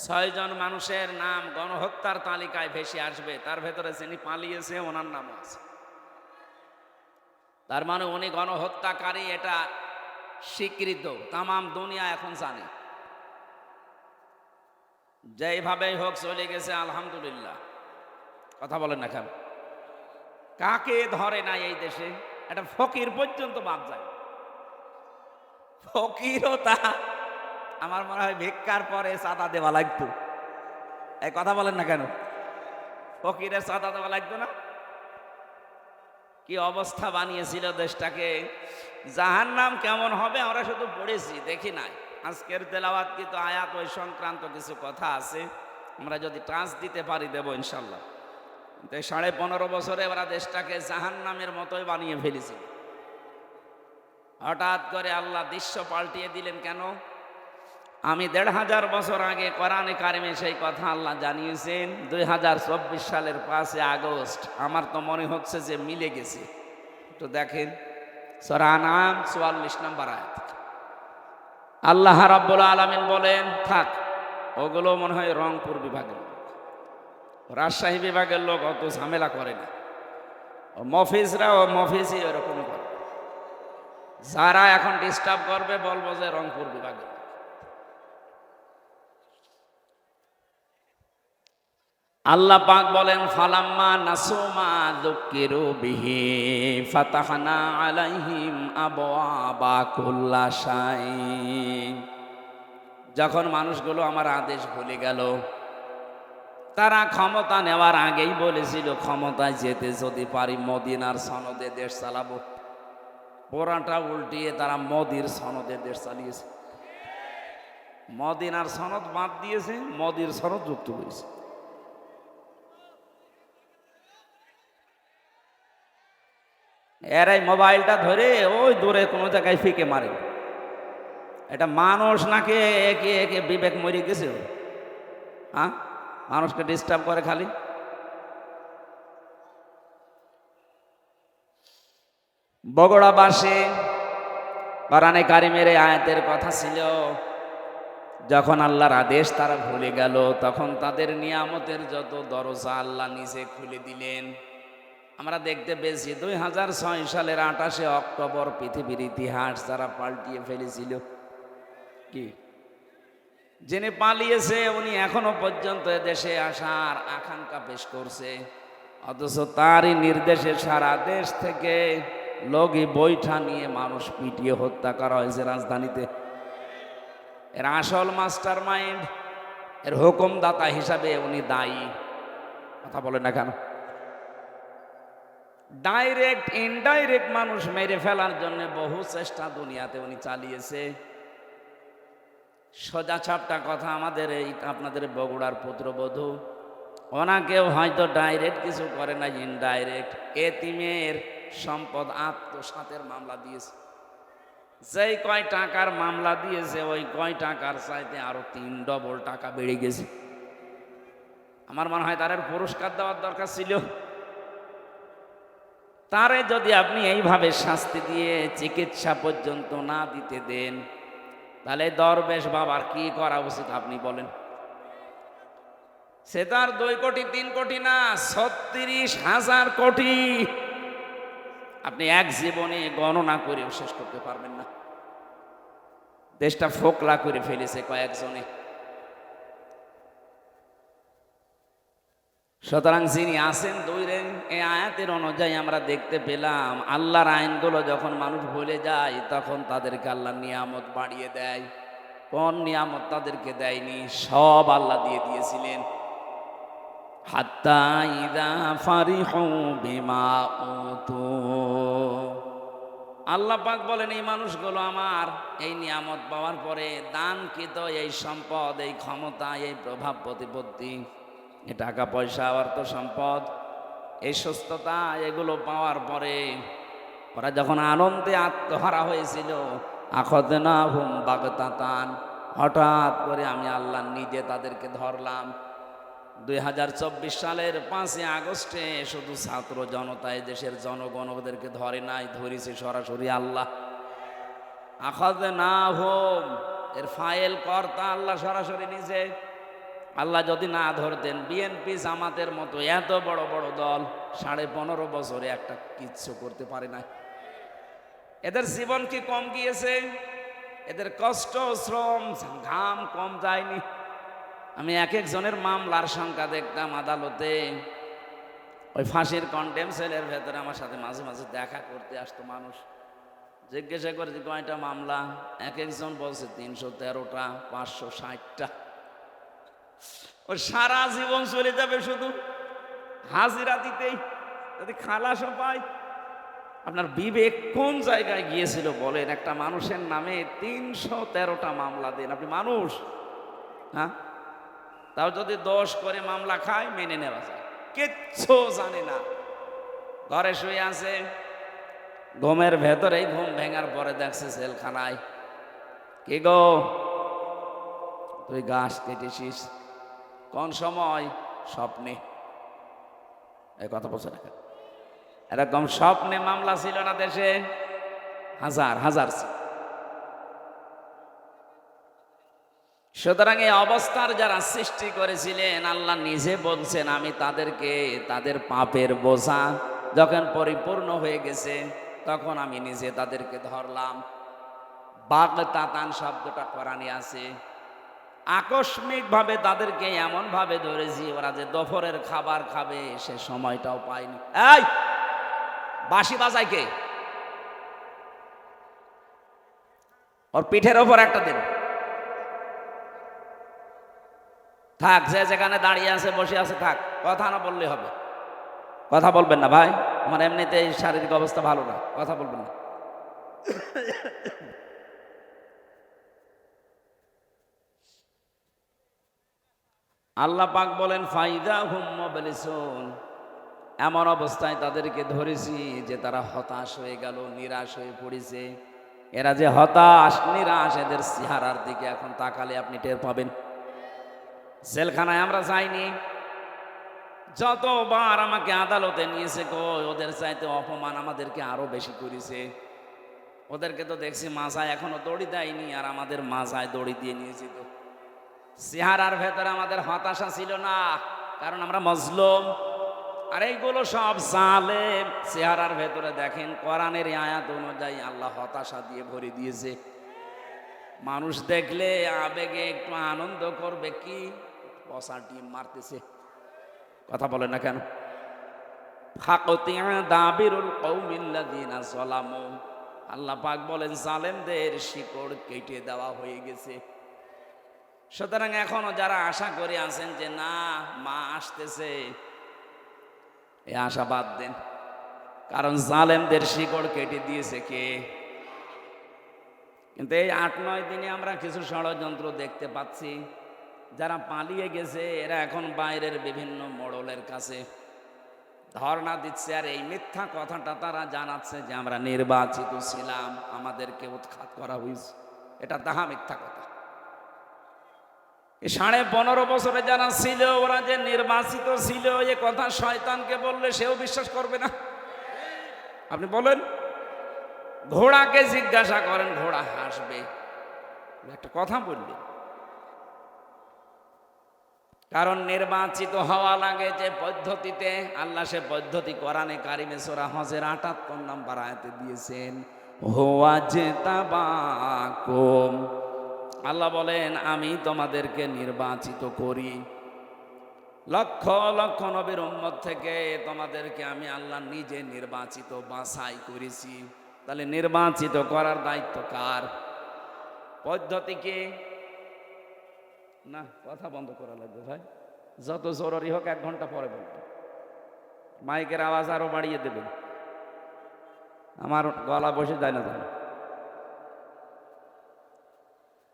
6 জন মানুষের নাম গণহত্যার তালিকায় ভেসে আসবে, তার ভেতরে যিনি পালিয়েছে ওনার নামও আছে। তার মানে উনি গণহত্যাকারী, এটা স্বীকৃত, তামাম দুনিয়া এখন জানে। যেইভাবেই হোক চলে গেছে, আলহামদুলিল্লাহ। কথা বলেন না কেন? কাকে ধরে না এই দেশে? একটা ফকির পর্যন্ত বাদ যায়। ফকিরও তা আমার মনে হয় ভিক্ষার পরে চাঁদা দেওয়া লাগতো। এই কথা বলেন না কেন? ফকিরের চাঁদা দেওয়া লাগতো না? কি অবস্থা বানিয়েছিল দেশটাকে। জাহান্নাম কেমন হবে আমরা শুধু পড়েছি, দেখি নাই। আজকের তেলাওয়াত কিন্তু আয়াত ওই সংক্রান্ত কিছু কথা আছে, আমরা যদি টাচ দিতে পারি দেব ইনশাল্লাহ। 15.5 বছরে ওরা দেশটাকে জাহান্নামের মতোই বানিয়ে ফেলেছিল। হঠাৎ করে আল্লাহ দৃশ্য পাল্টিয়ে দিলেন কেন? আমি 1500 বছর আগে কোরআনে কারিমে সেই কথা আল্লাহ জানিয়েছেন। 2024 সালের 5 আগস্ট, আমার তো মনে হচ্ছে যে মিলে গেছে। একটু দেখেন সূরা আনআম 44 নম্বর আয়াত। আল্লাহ রাব্বুল আলামিন বলেন, থাক, ওগুলো মনে হয় রংপুর বিভাগের লোক, রাজশাহী বিভাগের লোক অত ঝামেলা করে না, মফিজরা ও মফিজি এরকমই করে। যারা এখন ডিস্টার্ব করবে বলবো যে রংপুর বিভাগের। আল্লাহ পাক বলেন, ফালাম্মা নাসুমা যুকিরু বিহি ফাতাহনা আলাইহিম আবওয়াবা কুল্লা শাই। যখন মানুষগুলো আমার আদেশ ভুলে গেল, তারা ক্ষমতা নেওয়ার আগেই বলেছিল ক্ষমতায় যেতে যদি পারি মদিনার সনদে দেশ চালাবো। পোড়াটা উল্টিয়ে তারা মোদির সনদে দেশ চালিয়েছে। মদিনার সনদ বাদ দিয়েছে, মোদির সনদ যুক্ত করেছে। এরাই মোবাইলটা ধরে ওই দূরে কোনো জায়গায় ফিকে মারে। এটা মানুষ নাকি একে একে বিবেক মরে গেছে? হ্যাঁ, মানুষকে ডিস্টার্ব করে খালি। বগুড়াবাসী কোরআনে কারিমের আয়াতের কথা ছিল, যখন আল্লাহর আদেশ তারা ভুলে গেল, তখন তাদের নিয়ামতের যত দরজা আল্লাহ নিজে খুলে দিলেন। আমরা দেখতে পেয়েছি 2006 সালের 28 অক্টোবর পৃথিবীর ইতিহাস যারা পাল্টিয়ে ফেলেছিল। কি, যিনি পালিয়েছে উনি এখনো পর্যন্ত দেশে আসার আকাঙ্ক্ষা পেশ করছে, অথচ তারই নির্দেশে সারা দেশ থেকে লগি বৈঠা নিয়ে মানুষ পিটিয়ে হত্যা করা হয়েছে রাজধানীতে। এর আসল মাস্টার মাইন্ড, এর হুকুমদাতা হিসাবে উনি দায়ী। কথা বলে না কেন? ডাইরেক্ট ইনডাইরেক্ট মানুষ মেরে ফেলার জন্য বহু চেষ্টা দুনিয়াতে উনি চালিয়েছে। সোজা ছাপটা কথা, আমাদের এই আপনাদের বগুড়ার পুত্রবধূ, ওনাকেও হয়তো ডাইরেক্ট কিছু করে না, ইনডাইরেক্ট এতিমের সম্পদ আত্মসাতের মামলা দিয়েছে। যেই কয় টাকার মামলা দিয়েছে ওই কয় টাকার চাইতে আরো 3 ডবল টাকা বেড়ে গেছে। আমার মনে হয় তার পুরস্কার দেওয়ার দরকার ছিল। তারে যদি আপনি এইভাবে শাস্তি দিয়ে চিকিৎসা পর্যন্ত না দিতে দেন, তাহলে দরবেশ বাবার কি করা উচিত আপনি বলেন? সে তার 2 কোটি 3 কোটি না, 36,000 কোটি আপনি এক জীবনে গণনা করেও শেষ করতে পারবেন না। দেশটা ফোকলা করে ফেলেছে কয়েকজনে। সুতরাং যিনি আছেন দূরেন, এই আয়াতের অনুযায়ী আমরা দেখতে পেলাম আল্লাহর আইনগুলো যখন মানুষ ভুলে যায় তখন তাদেরকে আল্লাহ নিয়ামত বাড়িয়ে দেয়। কোন নিয়ামত তাদেরকে দেয়নি? সব আল্লাহ দিয়ে দিয়েছিলেন। হাত্তা ইযা ফারিহু বিমা উতু, আল্লাহ পাক বলেন এই মানুষগুলো আমার এই নিয়ামত পাওয়ার পরে দানকৃত এই সম্পদ, এই ক্ষমতা, এই প্রভাব প্রতিপত্তি, এই টাকা পয়সা, অর্থ সম্পদ, এই সুস্থতা, এগুলো পাওয়ার পরে ওরা যখন আনন্দে আত্মহারা হয়েছিল, আখাযনাহুম বাগতাতান, হঠাৎ করে আমি আল্লাহ নিজে তাদেরকে ধরলাম। 2024 সালের 5ই আগস্টে শুধু ছাত্র জনতায় দেশের জনগণ ওদেরকে ধরে নাই, ধরেছে সরাসরি আল্লাহ। আখাযনাহুম, এর ফাইল কর্তা আল্লাহ সরাসরি নিজে। আল্লাহ যদি না ধরতেন, বিএনপি জামাতের মতো এত বড় বড় দল 15.5 বছরে একটা কিচ্ছু করতে পারে না। এদের জীবন কি কম গিয়েছে? এদের কষ্ট, শ্রম, ঘাম কম যায়নি? আমি এক একজনের মামলার সংখ্যা দেখতাম আদালতে। ওই ফাঁসির কন্টেম সেলের ভেতরে আমার সাথে মাঝে মাঝে দেখা করতে আসতো মানুষ। জিজ্ঞাসা করেছি কয়টা মামলা? এক একজন বলছে 313টা, 560টা। ওর সারা জীবন চলে যাবে শুধু হাজিরা দিতেই, যদি খালাসও পায়। আপনার বিবেক কোন জায়গায় গিয়েছিল বলেন? একটা মানুষের নামে 313টা মামলা দেন আপনি, মানুষ। হ্যাঁ, তাও যদি দোষ করে মামলা খায় মেনে নেওয়া যায়। কিচ্ছু জানে না, ঘরে শুয়ে আছে, ঘুমের ভেতরেই ঘুম ভেঙার পরে দেখছে জেলখানায়। কি গো, তুই গাছ কেটেছিস? কোন সময়? স্বপ্নে। এই কথা বলছে না? এরকম স্বপ্নে মামলা ছিল না দেশে? হাজার হাজার। সুতরাং এই অবস্থার যারা সৃষ্টি করেছিলেন, আল্লাহ নিজে বলছেন আমি তাদেরকে তাদের পাপের বোঝা যখন পরিপূর্ণ হয়ে গেছে তখন আমি নিজে তাদেরকে ধরলাম। বাগতাতান শব্দটা কোরআনে আছে। আকস্মিক ভাবে তাদেরকে এমন ভাবে ধরেছি, ওরা যে দুপুরের খাবার খাবে সে সময়টাও পায়নি। এই বাঁশি বাজায় কে? ওর পিঠের ওপর একটা দিন। থাক, যে যেখানে দাঁড়িয়ে আছে বসে আছে থাক, কথা না বললে হবে। কথা বলবেন না ভাই, আমার এমনিতে শারীরিক অবস্থা ভালো না, কথা বলবেন না। আল্লাহ পাক বলেন ফাইদা হুম মুবলিসুন, এমন অবস্থায় তাদেরকে ধরেছি যে তারা হতাশ হয়ে গেল, নিরাশ হয়ে পড়েছে। এরা যে হতাশ নিরাশ, এদের চেহারার দিকে এখন তাকালে আপনি টের পাবেন। জেলখানায় আমরা যাইনি, যতবার আমাকে আদালতে নিয়েছে কই ওদের চাইতে অপমান আমাদেরকে আরো বেশি করেছে। ওদেরকে তো দেখছি মাজায় এখনো দড়ি দেয়নি, আর আমাদের মাজায় দড়ি দিয়ে নিয়েছি। তো চেহারার ভেতরে আমাদের হতাশা ছিল না, কারণ আমরা মজলুম। আর এইগুলো সব জালেম। চেহারার ভেতরে দেখেন কোরআনের আয়াত অনুযায়ী আল্লাহ হতাশা দিয়ে ভরে দিয়েছে। মানুষ দেখলে আবেগে একটু আনন্দ করবে, কি পচা ডিম মারতেছে। কথা বলে না কেন? দাবিরুল কওমিল্লাযিনা যালামু, আল্লাহ পাক বলেন জালেমদের শিকড় কেটে দেওয়া হয়ে গেছে। সুতরাং এখনো যারা আশা করে আছেন যে না মা আসতেছে, এই আশা বাদ দেন। কারণ জালেমদের শিকড় কেটে দিয়েছে কে? কিন্তু এই ৮-৯ দিনে আমরা কিছু ষড়যন্ত্র দেখতে পাচ্ছি। যারা পালিয়ে গেছে এরা এখন বাইরের বিভিন্ন মোড়লের কাছে ধর্ণা দিচ্ছে, আর এই মিথ্যা কথাটা তারা জানাচ্ছে যে আমরা নির্বাচিত ছিলাম, আমাদেরকে উৎখাত করা হয়েছে। এটা তাহা মিথ্যা কথা। এই 15.5 বছরে যারা ছিল ওরা যে নির্বাচিত ছিল এ কথা শয়তানকে বললে সেও বিশ্বাস করবে না। আপনি বলেন, ঘোড়াকে জিজ্ঞাসা করেন, ঘোড়া হাসবে। একটা কথা বললেন, কারণ নির্বাচিত হওয়া লাগে যে পদ্ধতিতে, আল্লাহ সে পদ্ধতি কোরআনে কারিমে সূরা হজের ৭৮ নম্বর আয়াতে দিয়েছেন। হুয়া জিতাবাকুম, আল্লাহ বলেন আমি তোমাদেরকে নির্বাচিত করি লক্ষ লক্ষ নবীর উম্মত থেকে, তোমাদেরকে আমি আল্লাহ নিজে নির্বাচিত বাছাই করেছি। তাহলে নির্বাচিত করার দায়িত্ব কার? পদ্ধতি কি? না, কথা বন্ধ করা লাগবে ভাই, যত জরুরি হোক 1 ঘন্টা পরে বলবেন। মাইকের আওয়াজ আরো বাড়িয়ে দেবেন, আমার গলা বসে যায় না।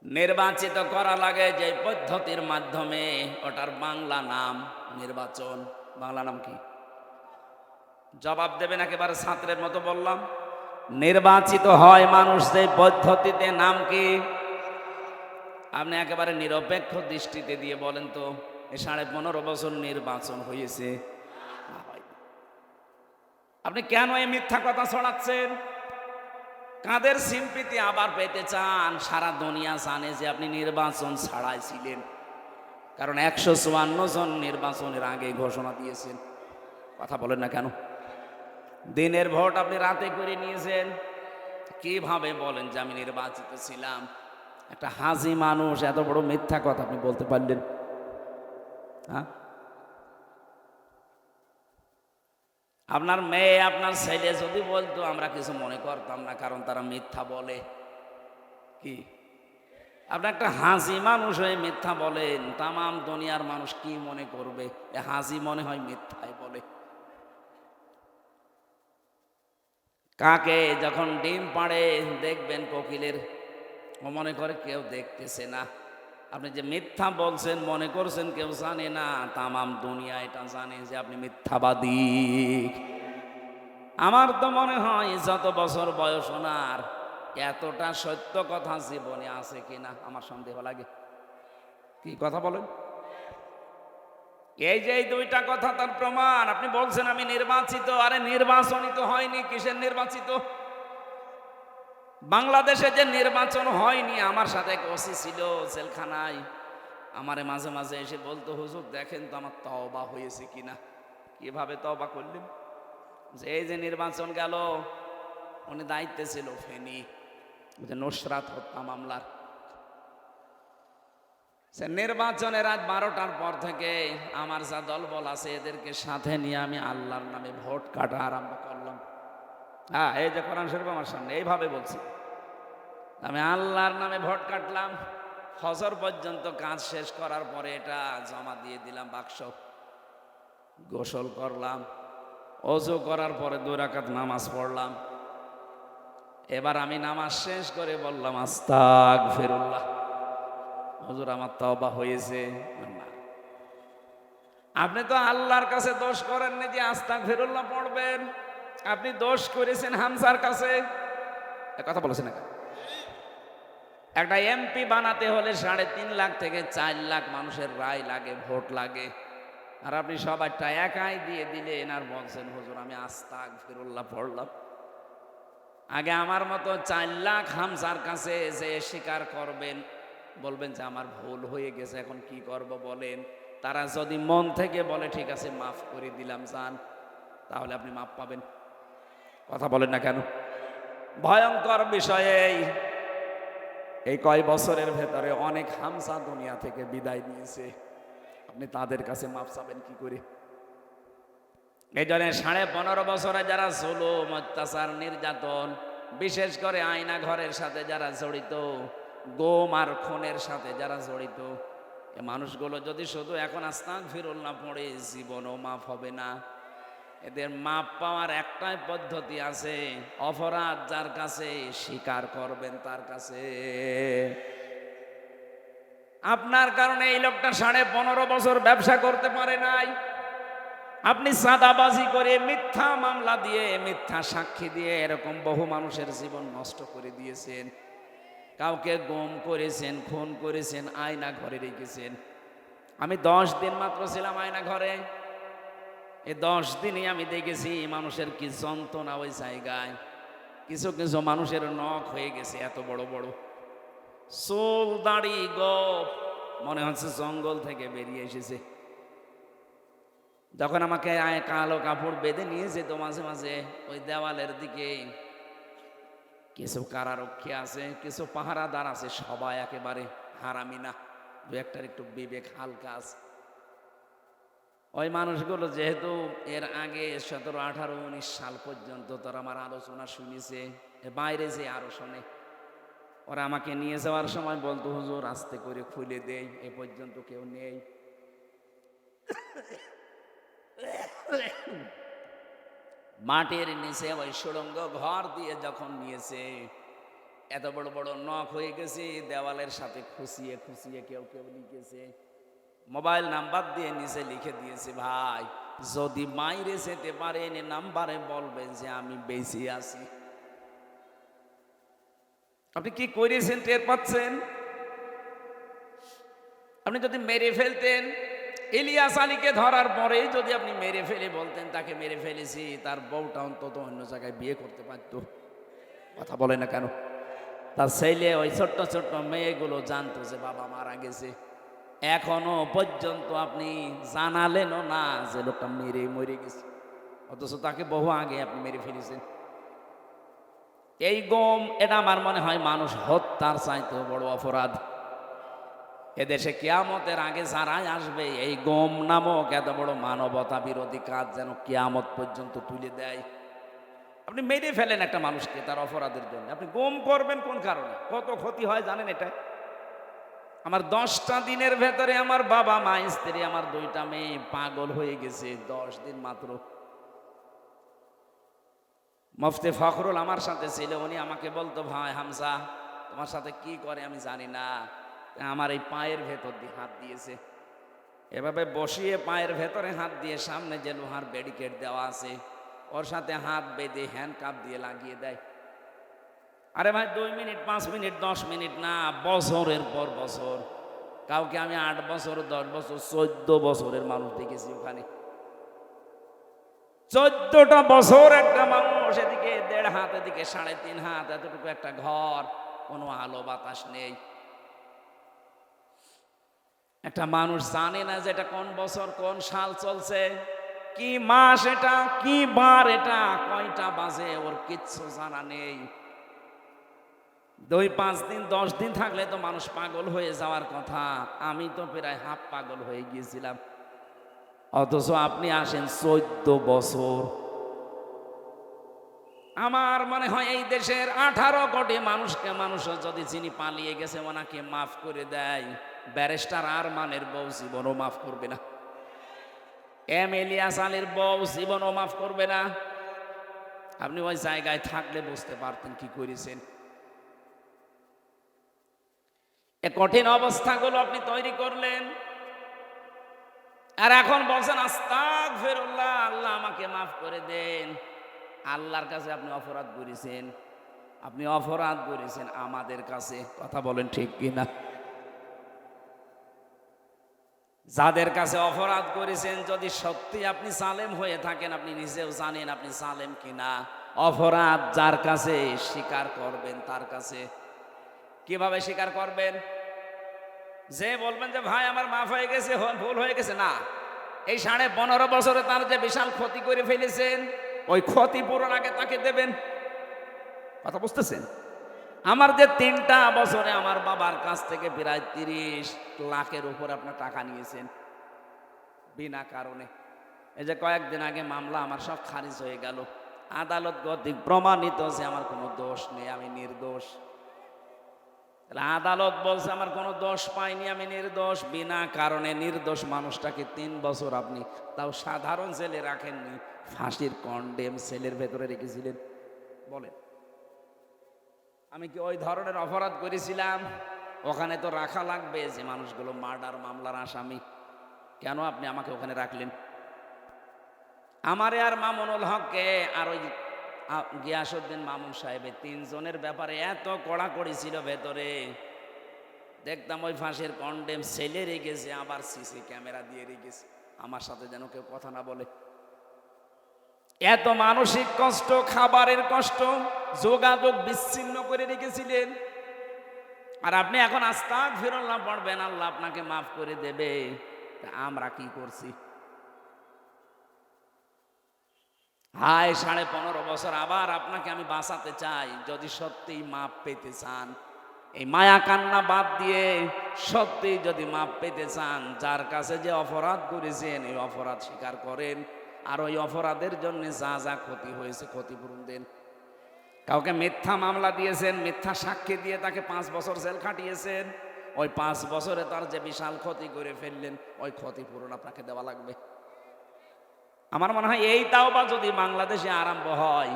নির্বাচিত করা লাগে যে পদ্ধতির মাধ্যমে, ওটার বাংলা নাম নির্বাচন। বাংলা নাম কি? জবাব দেবেন একেবারে ছাত্রের মতো বললাম। নির্বাচিত হয় মানুষ যে পদ্ধতিতে, নাম কি? আপনি একেবারে নিরপেক্ষ দৃষ্টিতে দিয়ে বলেন তো, এই 15.5 বছর নির্বাচন হয়েছে, আপনি কেন এই মিথ্যা কথা ছড়াচ্ছেন? কাদের সিম্পিতি আবার পেতে চান? সারা দুনিয়া জানে যে আপনি নির্বাচন ছাড়াই ছিলেন, কারণ 154 জন নির্বাচনের আগে ঘোষণা দিয়েছেন। কথা বলেন না কেন? দিনের ভোট আপনি রাতে করে নিয়েছেন, কিভাবে বলেন যে আমি নির্বাচিত ছিলাম? একটা হাজি মানুষ এত বড় মিথ্যা কথা আপনি বলতে পারলেন? হ্যাঁ, আপনার মেয়ে আপনার ছেলে যদি বলতো আমরা কিছু মনে করতাম না, কারণ তারা মিথ্যা বলে। কি আপনি একটা হাজি মানুষ হয়ে মিথ্যা বলেন, তামাম দুনিয়ার মানুষ কি মনে করবে? এ হাজি মনে হয় মিথ্যাই বলে। কাকে যখন ডিম পাড়ে দেখবেন কোকিলের, ও মনে করে কেউ দেখতেছে না। আপনি যে মিথ্যা বলছেন মনে করছেন কেউ জানে না, তামাম দুনিয়া এটা জানে যে আপনি মিথ্যাবাদী। আমার তো মনে হয় যত বছর বয়স ওনার, এতটা সত্য কথা জীবনে আছে কিনা আমার সন্দেহ লাগে। কি কথা বলেন? এই যে এই 2টা কথা তার প্রমাণ। আপনি বলছেন আমি নির্বাচিত, আরে নির্বাচনিত হয়নি, কিসের নির্বাচিত? বাংলাদেশে যে নির্বাচন হয়নি, আমার সাথে এক ওসি ছিল জেলখানায়, আমারে মাঝে মাঝে এসে বলতো হুজুর দেখেন তো আমার তওবা হয়েছে কিনা। কিভাবে তওবা করলেন? যে এই যে নির্বাচন গেল, উনি দায়িত্বে ছিল ফেনী, যে নুসরাত হত্যা মামলার। সে নির্বাচনের রাত 12টার পর থেকে আমার যা দলবল আছে এদেরকে সাথে নিয়ে আমি আল্লাহর নামে ভোট কাটা আরম্ভ করলাম। হ্যাঁ, এই যে কোরআন শরীফ আমার সামনে, এইভাবে বলছি, আমি আল্লাহর নামে ভোট কাটলাম। ফজর পর্যন্ত কাজ শেষ করার পরে এটা জমা দিয়ে দিলাম বাক্স। গোসল করলাম, ওযু করার পরে 2 রাকাত নামাজ পড়লাম। এবার আমি নামাজ শেষ করে বললাম আস্তাগফিরুল্লাহ, হুজুর আমার তওবা হয়েছে। না, আপনি তো আল্লাহর কাছে দোষ করেননি যে আস্তাগফিরুল্লাহ পড়বেন, আপনি দোষ করেছেন হামজার কাছে। কথা বলেছেন না? একটা এমপি বানাতে হলে 3.5 লাখ থেকে 4 লাখ মানুষের রায় লাগে, ভোট লাগে, আর আপনি সবাইটা একাই দিয়ে দিলেন আর বলছেন হুজুর আমি আস্তাগফিরুল্লাহ পড়লাম। আগে আমার মতো 4 লাখ হামজার কাছে যে স্বীকার করবেন, বলবেন যে আমার ভুল হয়ে গেছে, এখন কি করব বলেন। তারা যদি মন থেকে বলে ঠিক আছে মাফ করে দিলাম যান, তাহলে আপনি মাফ পাবেন। কথা বলেন না কেন? ভয়ঙ্কর বিষয়ে এই কয় বছরের ভেতরে অনেক হামজা দুনিয়া থেকে বিদায় নিয়েছে, আপনি তাদের কাছে মাফ চাবেন কি করে? এই জন্য 15.5 বছরে যারা জুলুম, অত্যাচার, নির্যাতন, বিশেষ করে আয়না ঘরের সাথে যারা জড়িত, গোম আর খুনের সাথে যারা জড়িত, এ মানুষগুলো যদি শুধু এখন আস্তাগফিরুল্লাহ পড়ে, জীবনও মাফ হবে না। এদের মাপ পাওয়ার একটাই পদ্ধতি আছে, অপরাধ যার কাছে স্বীকার করবেন তার কাছে। আপনার কারণে এই লোকটা 15.5 বছর ব্যবসা করতে পারে নাই। আপনি চাঁদাবাজি করে, মিথ্যা মামলা দিয়ে, মিথ্যা সাক্ষী দিয়ে এরকম বহু মানুষের জীবন নষ্ট করে দিয়েছেন। কাউকে গুম করেছেন, খুন করেছেন, আয়না ঘরে রেখেছেন। আমি 10 দিন মাত্র ছিলাম আয়না ঘরে। এই 10 দিনই আমি দেখেছি মানুষের কি যন্ত্রণা ওই জায়গায়। কিছু কিছু মানুষের নখ হয়ে গেছে এত বড় বড়, চুল দাড়ি গোপ মনে হচ্ছে জঙ্গল থেকে বেরিয়ে এসেছে। যখন আমাকে কালো কাপড় বেঁধে নিয়ে যেত মাঝে মাঝে ওই দেওয়ালের দিকে, কিছু কারারক্ষী আছে, কিছু পাহারাদার আছে, সবাই একেবারে হারামি না, দু একটার একটু বিবেক হালকা আছে। ওই মানুষগুলো যেহেতু এর আগে 17, 18, 19 সাল পর্যন্ত তারা আমার আলোচনা শুনেছে, বাইরে যে আরো শোনে, ওরা আমাকে নিয়ে যাওয়ার সময় বলতো, হুজুর আস্তে করে খুলে দেই, এ পর্যন্ত কেউ নেই। মাটির নিচে ওই সুড়ঙ্গ ঘর দিয়ে যখন নিয়েছে, এত বড় বড় নখ হয়ে গেছে, দেওয়ালের সাথে খুশিয়ে খুশিয়ে কেউ কেউ লিখেছে, মোবাইল নাম্বার দিয়ে নিচে লিখে দিয়েছে, ভাই যদি মাইরে যেতে পারেন নাম্বারে বলবেন যে আমি বেঁচে আছি। আপনি কি করেছেন টের পাচ্ছেন? আপনি যদি মেরে ফেলতেন, ইলিয়াস আলীকে ধরার পরে যদি আপনি মেরে ফেলে বলতেন তাকে মেরে ফেলেছি, তার বউটা অন্তত অন্য জায়গায় বিয়ে করতে পারত। কথা বলে না কেন? তার ছেলে, ওই ছোট্ট ছোট্ট মেয়েগুলো জানতো যে বাবা মারা গেছে। এখনো পর্যন্ত আপনি জানালেনও না যে লোকটা মেরে মরে গেছে, অথচ তাকে বহু আগে আপনি মেরে ফেলেছেন। এই গম, এটা আমার মনে হয় মানুষ হত্যার চাইতেও বড় অপরাধ। এদেশে কিয়ামতের আগে যারাই আসবে, এই গম নামক এত বড় মানবতা বিরোধী কাজ যেন কিয়ামত পর্যন্ত তুলে দেয়। আপনি মেরে ফেলেন একটা মানুষকে তার অপরাধের জন্য, আপনি গম করবেন কোন কারণে? কত ক্ষতি হয় জানেন? এটা আমার 10টা দিনের ভেতরে আমার বাবা মা স্ত্রী আমার 2টা মেয়ে পাগল হয়ে গেছে, 10 দিন মাত্র। মুফতি ফখরুল আমার সাথে ছিল, উনি আমাকে বলতো, ভাই হামজা তোমার সাথে কি করে আমি জানি না, আমার এই পায়ের ভেতর দিয়ে হাত দিয়েছে, এভাবে বসিয়ে পায়ের ভেতরে হাত দিয়ে সামনে যে লোহার ব্যারিকেড দেওয়া আছে ওর সাথে হাত বেঁধে হ্যান্ডকাপ দিয়ে লাগিয়ে দেয়। আরে ভাই 2 মিনিট, 5 মিনিট, 10 মিনিট না, বছরের পর বছর। কাউকে আমি 8 বছর, 10 বছর, 14 বছরের মানুষ দেখেছি ওখানে। 14টা বছর একটা মানুষ, এদিকে 1.5 হাত, এদিকে 3.5 হাত, এতটুকু একটা ঘর, কোনো আলো বাতাস নেই। একটা মানুষ জানে না যে এটা কোন বছর কোন সাল চলছে, কি মাস এটা, কি বার এটা, কয়টা বাজে, ওর কিচ্ছু জানা নেই। 2-5 দিন 10 দিন থাকলে তো মানুষ পাগল হয়ে যাওয়ার কথা। আমি তো প্রায় হাফ পাগল হয়ে গিয়েছিলাম, অথচ আপনি আসেন 14 বছর। আমার মনে হয় এই দেশের 18 কোটি মানুষকে মানুষ যদি যিনি পালিয়ে গেছে ওনাকে মাফ করে দেয়, ব্যারিস্টার আরমানের বউ জীবনও মাফ করবে না, ইলিয়াস আলীর বউ জীবনও মাফ করবে না। আপনি ওই জায়গায় থাকলে বুঝতে পারতেন কি করেছেন। এ কঠিন অবস্থাগুলো আপনি তৈরি করলেন, আর এখন বলছেন আস্তাগফিরুল্লাহ, আল্লাহ আমাকে মাফ করে দেন। আল্লাহর কাছে আপনি অপরাধ করেছেন, আপনি অপরাধ করেছেন আমাদের কাছে। কথা বলেন ঠিক কিনা? যাদের কাছে অপরাধ করেছেন, যদি সত্যি আপনি জালেম হয়ে থাকেন, আপনি নিজেও জানেন আপনি জালেম কিনা। অপরাধ যার কাছে স্বীকার করবেন তার কাছে। কিভাবে স্বীকার করবেন? যে বলবেন যে ভাই আমার মাফ হয়ে গেছে, ভুল হয়ে গেছে, না, এই 15.5 বছরে তার যে বিশাল ক্ষতি করে ফেলেছেন, ওই ক্ষতিপূরণ আগে তাকে দেবেন। কথা বুঝতেছেন? আমার যে 3টা বছরে আমার বাবার কাছ থেকে প্রায় 30 লাখের উপর আপনার টাকা নিয়েছেন বিনা কারণে। এই যে কয়েকদিন আগে মামলা আমার সব খারিজ হয়ে গেল, আদালত কর্তৃক প্রমাণিত যে আমার কোনো দোষ নেই, আমি নির্দোষ। তাহলে আদালত বলছে আমার কোনো দোষ পাইনি, আমি নির্দোষ। বিনা কারণে নির্দোষ মানুষটাকে 3 বছর আপনি তাও সাধারণ জেলে রাখেননি, ফাঁসির কন্ডেম সেলের ভেতরে রেখেছিলেন। বলেন, আমি কি ওই ধরনের অপরাধ করেছিলাম? ওখানে তো রাখা লাগবে যে মানুষগুলো মার্ডার মামলার আসামি। কেন আপনি আমাকে ওখানে রাখলেন? আমারে আর মামুনুল হককে আর ওই গিয়াসউদ্দিন মামুন সাহেবের 3 জনের ব্যাপারে এত কড়াকড়ি ছিল ভেতরে, দেখতাম ওই ফাঁসের কন্ডেম সেলে রেখেছে, আবার সিসি ক্যামেরা দিয়ে রেখেছে, আমার সাথে যেন কেউ কথা না বলে। এত মানসিক কষ্ট, খাবারের কষ্ট, যোগাযোগ বিচ্ছিন্ন করে রেখেছিলেন। আর আপনি এখন আস্তাগফিরুল্লাহ পড়বেন, আল্লাহ আপনাকে মাফ করে দেবে। তা আমরা কি করছি? হায় 15.5 বছর আবার আপনাকে আমি বাঁচাতে চাই। যদি সত্যিই মাপ পেতে চান, এই মায়া কান্না বাদ দিয়ে সত্যি যদি মাপ পেতে চান, যার কাছে যে অপরাধ করেছেন এই অপরাধ স্বীকার করেন, আর ওই অপরাধের জন্য যা যা ক্ষতি হয়েছে ক্ষতিপূরণ দেন। কাউকে মিথ্যা মামলা দিয়েছেন, মিথ্যা সাক্ষী দিয়ে তাকে 5 বছর জেল খাটিয়েছেন, ওই 5 বছরে তার যে বিশাল ক্ষতি করে ফেললেন, ওই ক্ষতিপূরণ আপনাকে দেওয়া লাগবে। আমার মনে হয় এই তাওবা যদি বাংলাদেশে আরম্ভ হয়,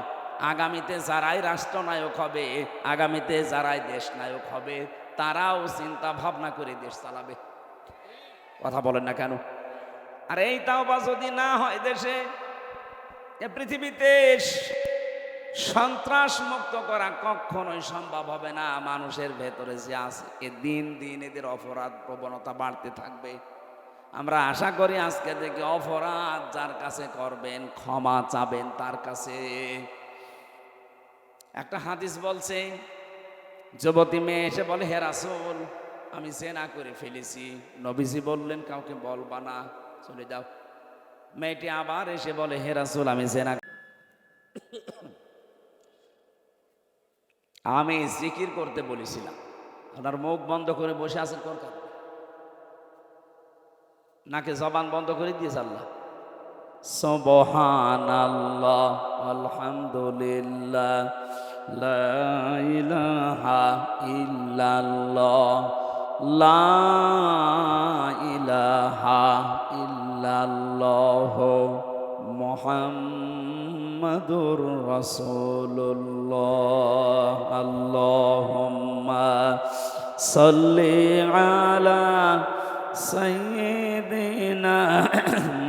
আগামীতে যারাই রাষ্ট্রনায়ক হবে, আগামীতে যারাই দেশ নায়ক হবে, তারাও চিন্তা ভাবনা করে দেশ চালাবে। কথা বলেন না কেন? আর এই তাওবা যদি না হয় দেশে, এ পৃথিবীতে সন্ত্রাস মুক্ত করা কখনোই সম্ভব হবে না। মানুষের ভেতরে যে আছে, এ দিন দিন এদের অপরাধ প্রবণতা বাড়তে থাকবে। আমরা আশা করি আজকে থেকে অপরাধ যার কাছে করবেন, ক্ষমা চাবেন তার কাছে। একটা হাদিস বলছে, যুবতী মেয়ে এসে বলে, হে রাসূল, আমি জেনা করে ফেলেছি। নবীজি বললেন, কাউকে বলবা না, চলে যাও। মেয়েটি আবার এসে বলে, হে রাসূল, আমি জিকির করতে বলেছিলাম। আপনার মুখ বন্ধ করে বসে আছেন কোন কারণে? নাকি জবান বন্ধ করে দিয়েছে আল্লাহ? সুবহানাল্লাহ, আলহামদুলিল্লাহ, লা ইলাহা ইল্লাল্লাহ, লা ইলাহা ইল্লাল্লাহ, মুহাম্মাদুর রাসূলুল্লাহ। আল্লাহুম্মা সাল্লি আলা সাইয়্যিদিনা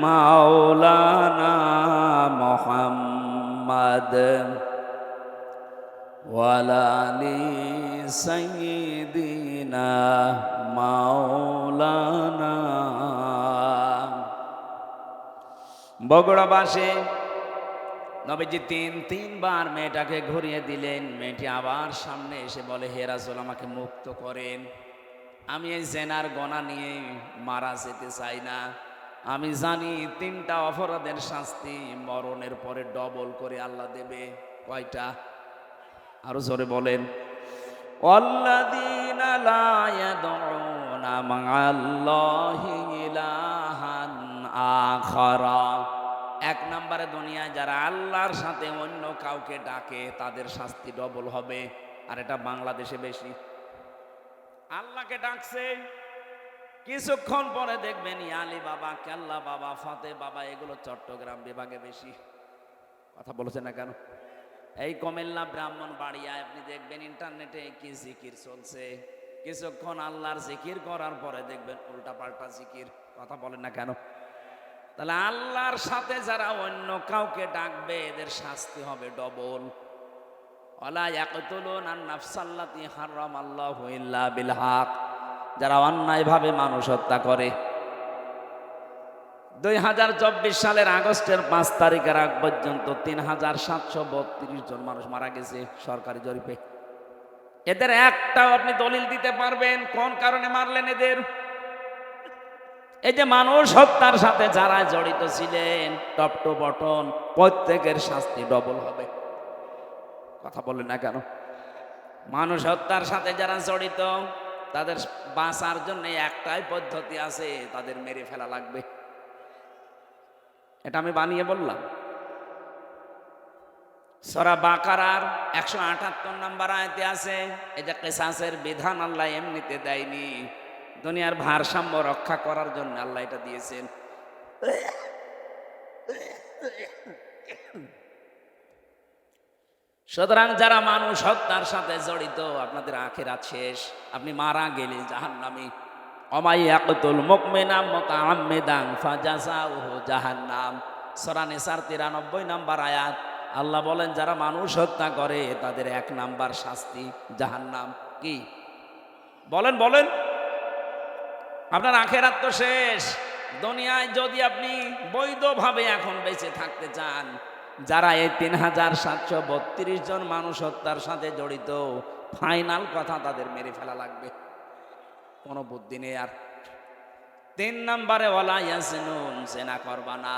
মাওলানা মুহাম্মাদ ওয়া আলা আলি সাইয়্যিদিনা মাওলানা। বগুড়াবাসী নবীজি 3বার মেয়েটাকে ঘুরিয়ে দিলেন। মেয়েটি আবার সামনে এসে বলে, হে রাসূল, আমাকে মুক্ত করেন। আমি এই জেনার গোনা নিয়ে মারা যেতে চাই না। আমি জানি 3টা অপরাধের শাস্তি মরণের পরে ডবল করে আল্লাহ দেবে। কয়টা? আরো জোরে বলেন। ওয়াল্লাযীনা লা ইয়াদউনা মা'আল্লাহি ইলাহান আখারা। 1 নম্বরে দুনিয়ায় যারা আল্লাহর সাথে অন্য কাউকে ডাকে তাদের শাস্তি ডবল হবে। আর এটা বাংলাদেশে বেশি। আল্লাহকে ডাকছে, কিছুক্ষণ পরে দেখবেন আলী বাবা, কেল্লা বাবা, ফতে বাবা, এগুলো চট্টগ্রাম বিভাগে বেশি। কথা বলেছেন না কেন? এই কুমিল্লা, ব্রাহ্মণবাড়িয়ায় আপনি দেখবেন ইন্টারনেটে কি জিকির চলছে। কিছুক্ষণ আল্লাহর জিকির করার পরে দেখবেন উল্টা পাল্টা জিকির। কথা বলেন না কেন? তাহলে আল্লাহর সাথে যারা অন্য কাউকে ডাকবে এদের শাস্তি হবে ডবল। ওয়ালা ইয়াকতুলুনা আন-নাফসাল্লাতী হারামাল্লাহু ইল্লা বিল হক। যারা অন্যায়ভাবে মানুষ হত্যা করে। 2024 সালের আগস্টের 5 তারিখের আগ পর্যন্ত 3732 জন মানুষ মারা গেছে সরকারি জরিপে। এদের একটাও আপনি দলিল দিতে পারবেন কোন কারণে মারলেন এদের? এই যে মানুষ হত্যার সাথে যারা জড়িত ছিলেন, টপ টু বটন প্রত্যেকের শাস্তি ডবল হবে। কথা বলেন না কেন? মানুষ হত্যার সাথে যারা জড়িত তাদের বাঁচার জন্য একটাই পদ্ধতি আছে, তাদের মেরে ফেলা লাগবে। এটা আমি বানিয়ে বললাম? সূরা বাকারার 178 নম্বর আয়াতে আছে, এই যে কিসাসের বিধান আল্লাহ এমনিতে দেয়নি, দুনিয়ার ভারসাম্য রক্ষা করার জন্য আল্লাহ এটা দিয়েছেন। সুতরাং যারা মানুষ হত্যার সাথে জড়িত, আপনাদের আখিরাত শেষ, আপনি মারা গেলে জাহান্নামী। ওমাই ইয়াকতুল মুমিনা মুতাআম্মিদান ফাজাযাউহু জাহান্নাম, সূরা নিসার 93 নম্বর আয়াত। আল্লাহ বলেন যারা মানুষ হত্যা করে তাদের 1 নাম্বার শাস্তি জাহান্নাম। কি বলেন বলেন? আপনার আখিরাত তো শেষ। দুনিয়ায় যদি আপনি বৈধভাবে এখন বেঁচে থাকতে চান, যারা এই 3732 জন মানুষ হত্যার সাথে জড়িত, ফাইনাল কথা তাদের মেরে ফেলা লাগবে, কোনো বুদ্ধি নেই আর। 3 নম্বরে ওয়ালা ইয়াসিনুন, জেনা করবা না।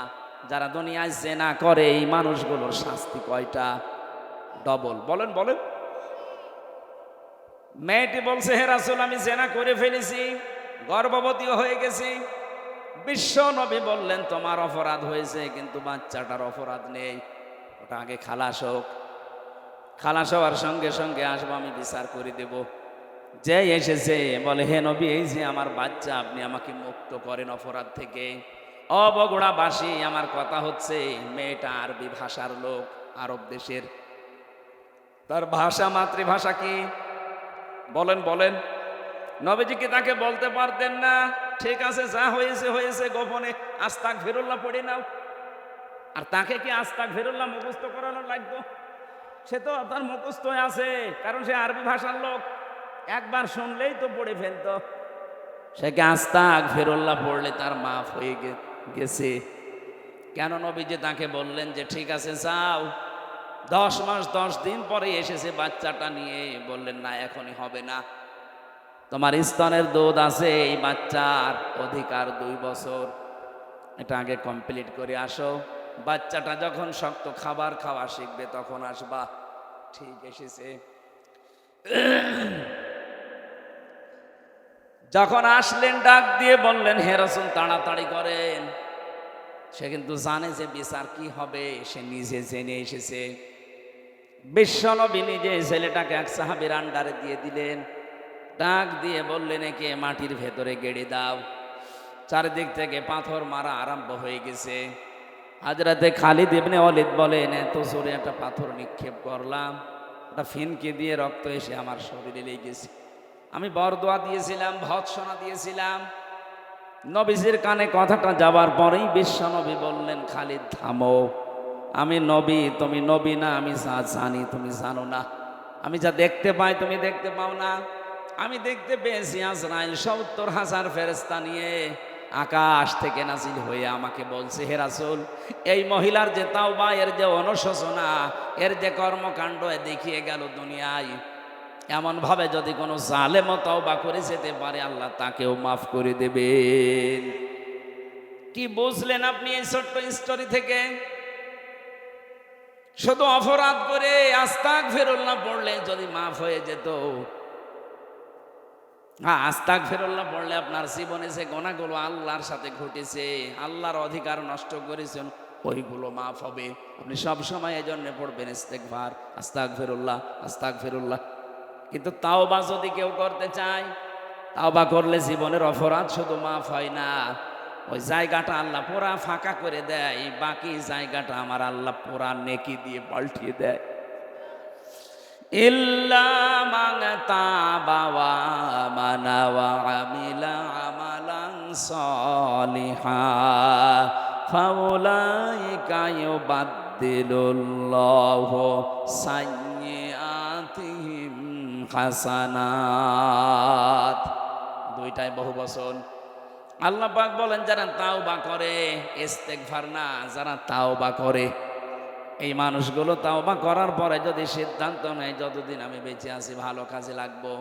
যারা দুনিয়ায় জেনা করে এই মানুষগুলোর শাস্তি কয়টা? ডবল। বলেন বলেন? মেয়েটি বলছে, হে রাসূল আমি জেনা করে ফেলেছি, গর্ভবতীও হয়ে গেছি। বিশ্ব নবী বললেন তোমার অপরাধ হয়েছে, কিন্তু বাচ্চাটার অপরাধ নেই, ওটা আগে খালাস হোক। খালাস হওয়ার সঙ্গে সঙ্গে আসবো, আমি বিচার করে দেব। যে এসেছে বলে, হে নবী এই যে আমার বাচ্চা, আপনি আমাকে মুক্ত করেন অপরাধ থেকে। বগুড়াবাসী, আমার কথা হচ্ছে, মেয়েটা আরবি ভাষার লোক, আরব দেশের। তার ভাষা, মাতৃভাষা কি? বলেন বলেন? নবীজি কি তাকে বলতে পারতেন না, ঠিক আছে যা হয়েছে হয়েছে, গোপনে আস্তাগফিরুল্লাহ পড়ে নাও? আর তাকে কি আস্তাগফিরুল্লাহ মুখস্থ করানো লাগতো? সে তো তার মুখস্থ আছে, কারণ সে আরবি ভাষার লোক, একবার শুনলেই তো পড়ে ফেলতো। সে কি আস্তাগফিরুল্লাহ পড়লে তার মাফ হয়ে গেছে? কেন নবীজি তাকে বললেন যে ঠিক আছে যাও? 10 মাস 10 দিন পরে এসেছে বাচ্চাটা নিয়ে, বললেন না এখনই হবে না, তোমার স্তনের দুধ আছে, এই বাচ্চার অধিকার 2 বছর, এটা আগে কমপ্লিট করে আসো। বাচ্চাটা যখন শক্ত খাবার খাওয়া শিখবে তখন আসবা। ঠিক এসেছে। যখন আসলেন ডাক দিয়ে বললেন, হে রাসূল তাড়াতাড়ি করেন। সে কিন্তু জানে যে বিচার কি হবে, সে নিজে জেনে এসেছে। বিশ্বনবী নিজে ছেলেটাকে এক সাহাবীর আন্ডারে দিয়ে দিলেন। ডাক দিয়ে বললেন, একে মাটির ভেতরে গেড়ে দাও। চারিদিক থেকে পাথর মারা আরম্ভ হয়ে গেছে। হযরতে খালিদ ইবনে ওয়ালিদ বলেন, এত জোরে একটা পাথর নিক্ষেপ করলাম, ওটা ফিনকে দিয়ে রক্ত এসে আমার শরীরে লেগেছে। আমি বরদোয়া দিয়েছিলাম, ভৎসনা দিয়েছিলাম। নবীজির কানে কথাটা যাবার পরেই বিশ্বনবী বললেন, খালিদ থামো, আমি নবী, তুমি নবী না। আমি যা জানি তুমি জানো না, আমি যা দেখতে পাই তুমি দেখতে পাও না। আমি দেখতে পেয়েছি আজরাইল 70,000 ফেরেশতা নিয়ে আকাশ থেকে নাজিল হয়ে আমাকে বলছে, হে রাসূল এই মহিলার যে তাওবা, এর যে অনুশোচনা, এর যে কর্মকাণ্ড দেখিয়ে গেল দুনিয়ায়, এমন ভাবে যদি কোনো জালেমও তাওবা করে যেতে পারে, আল্লাহ তাকেও মাফ করে দেবেন। কি বুঝলেন আপনি এই ছোট্ট স্টোরি থেকে? শুধু অপরাধ করে আস্তাগফিরুল্লাহ পড়লে যদি মাফ হয়ে যেত। হ্যাঁ, আস্তাগফিরুল্লাহ পড়লে আপনার জীবনে যে গুনাহগুলো আল্লাহর সাথে ঘটেছে, আল্লাহর অধিকার নষ্ট করেছেন, ওইগুলো মাফ হবে। আপনি সব সময় এই জন্য পড়বেন ইস্তেগফার, আস্তাগফিরুল্লাহ আস্তাগফিরুল্লাহ। কিন্তু তাওবা যদি কেউ করতে চায়, তাওবা করলে জীবনের অপরাধ শুধু মাফ হয় না, ওই জায়গাটা আল্লাহ পুরা ফাঁকা করে দেয়, বাকি জায়গাটা আমার আল্লাহ পুরা নেকি দিয়ে পাল্টিয়ে দেয়। ইল্লা মান তাবা ওয়া আমানা ওয়া আমিলা আমালান সলিহা ফাউলাইকা ইউবাদদিলুল্লাহু সাইয়্যাতিহিম হাসানাত। দুইটাই বহুবচন। আল্লাহ পাক বলেন যারা তাওবা করে, ইস্তেগফার না, যারা তাওবা করে, এই মানুষগুলো তাওবা করার পরে যদি সিদ্ধান্ত নেয় যতদিন আমি বেঁচে আছি ভালো কাজে লাগবো।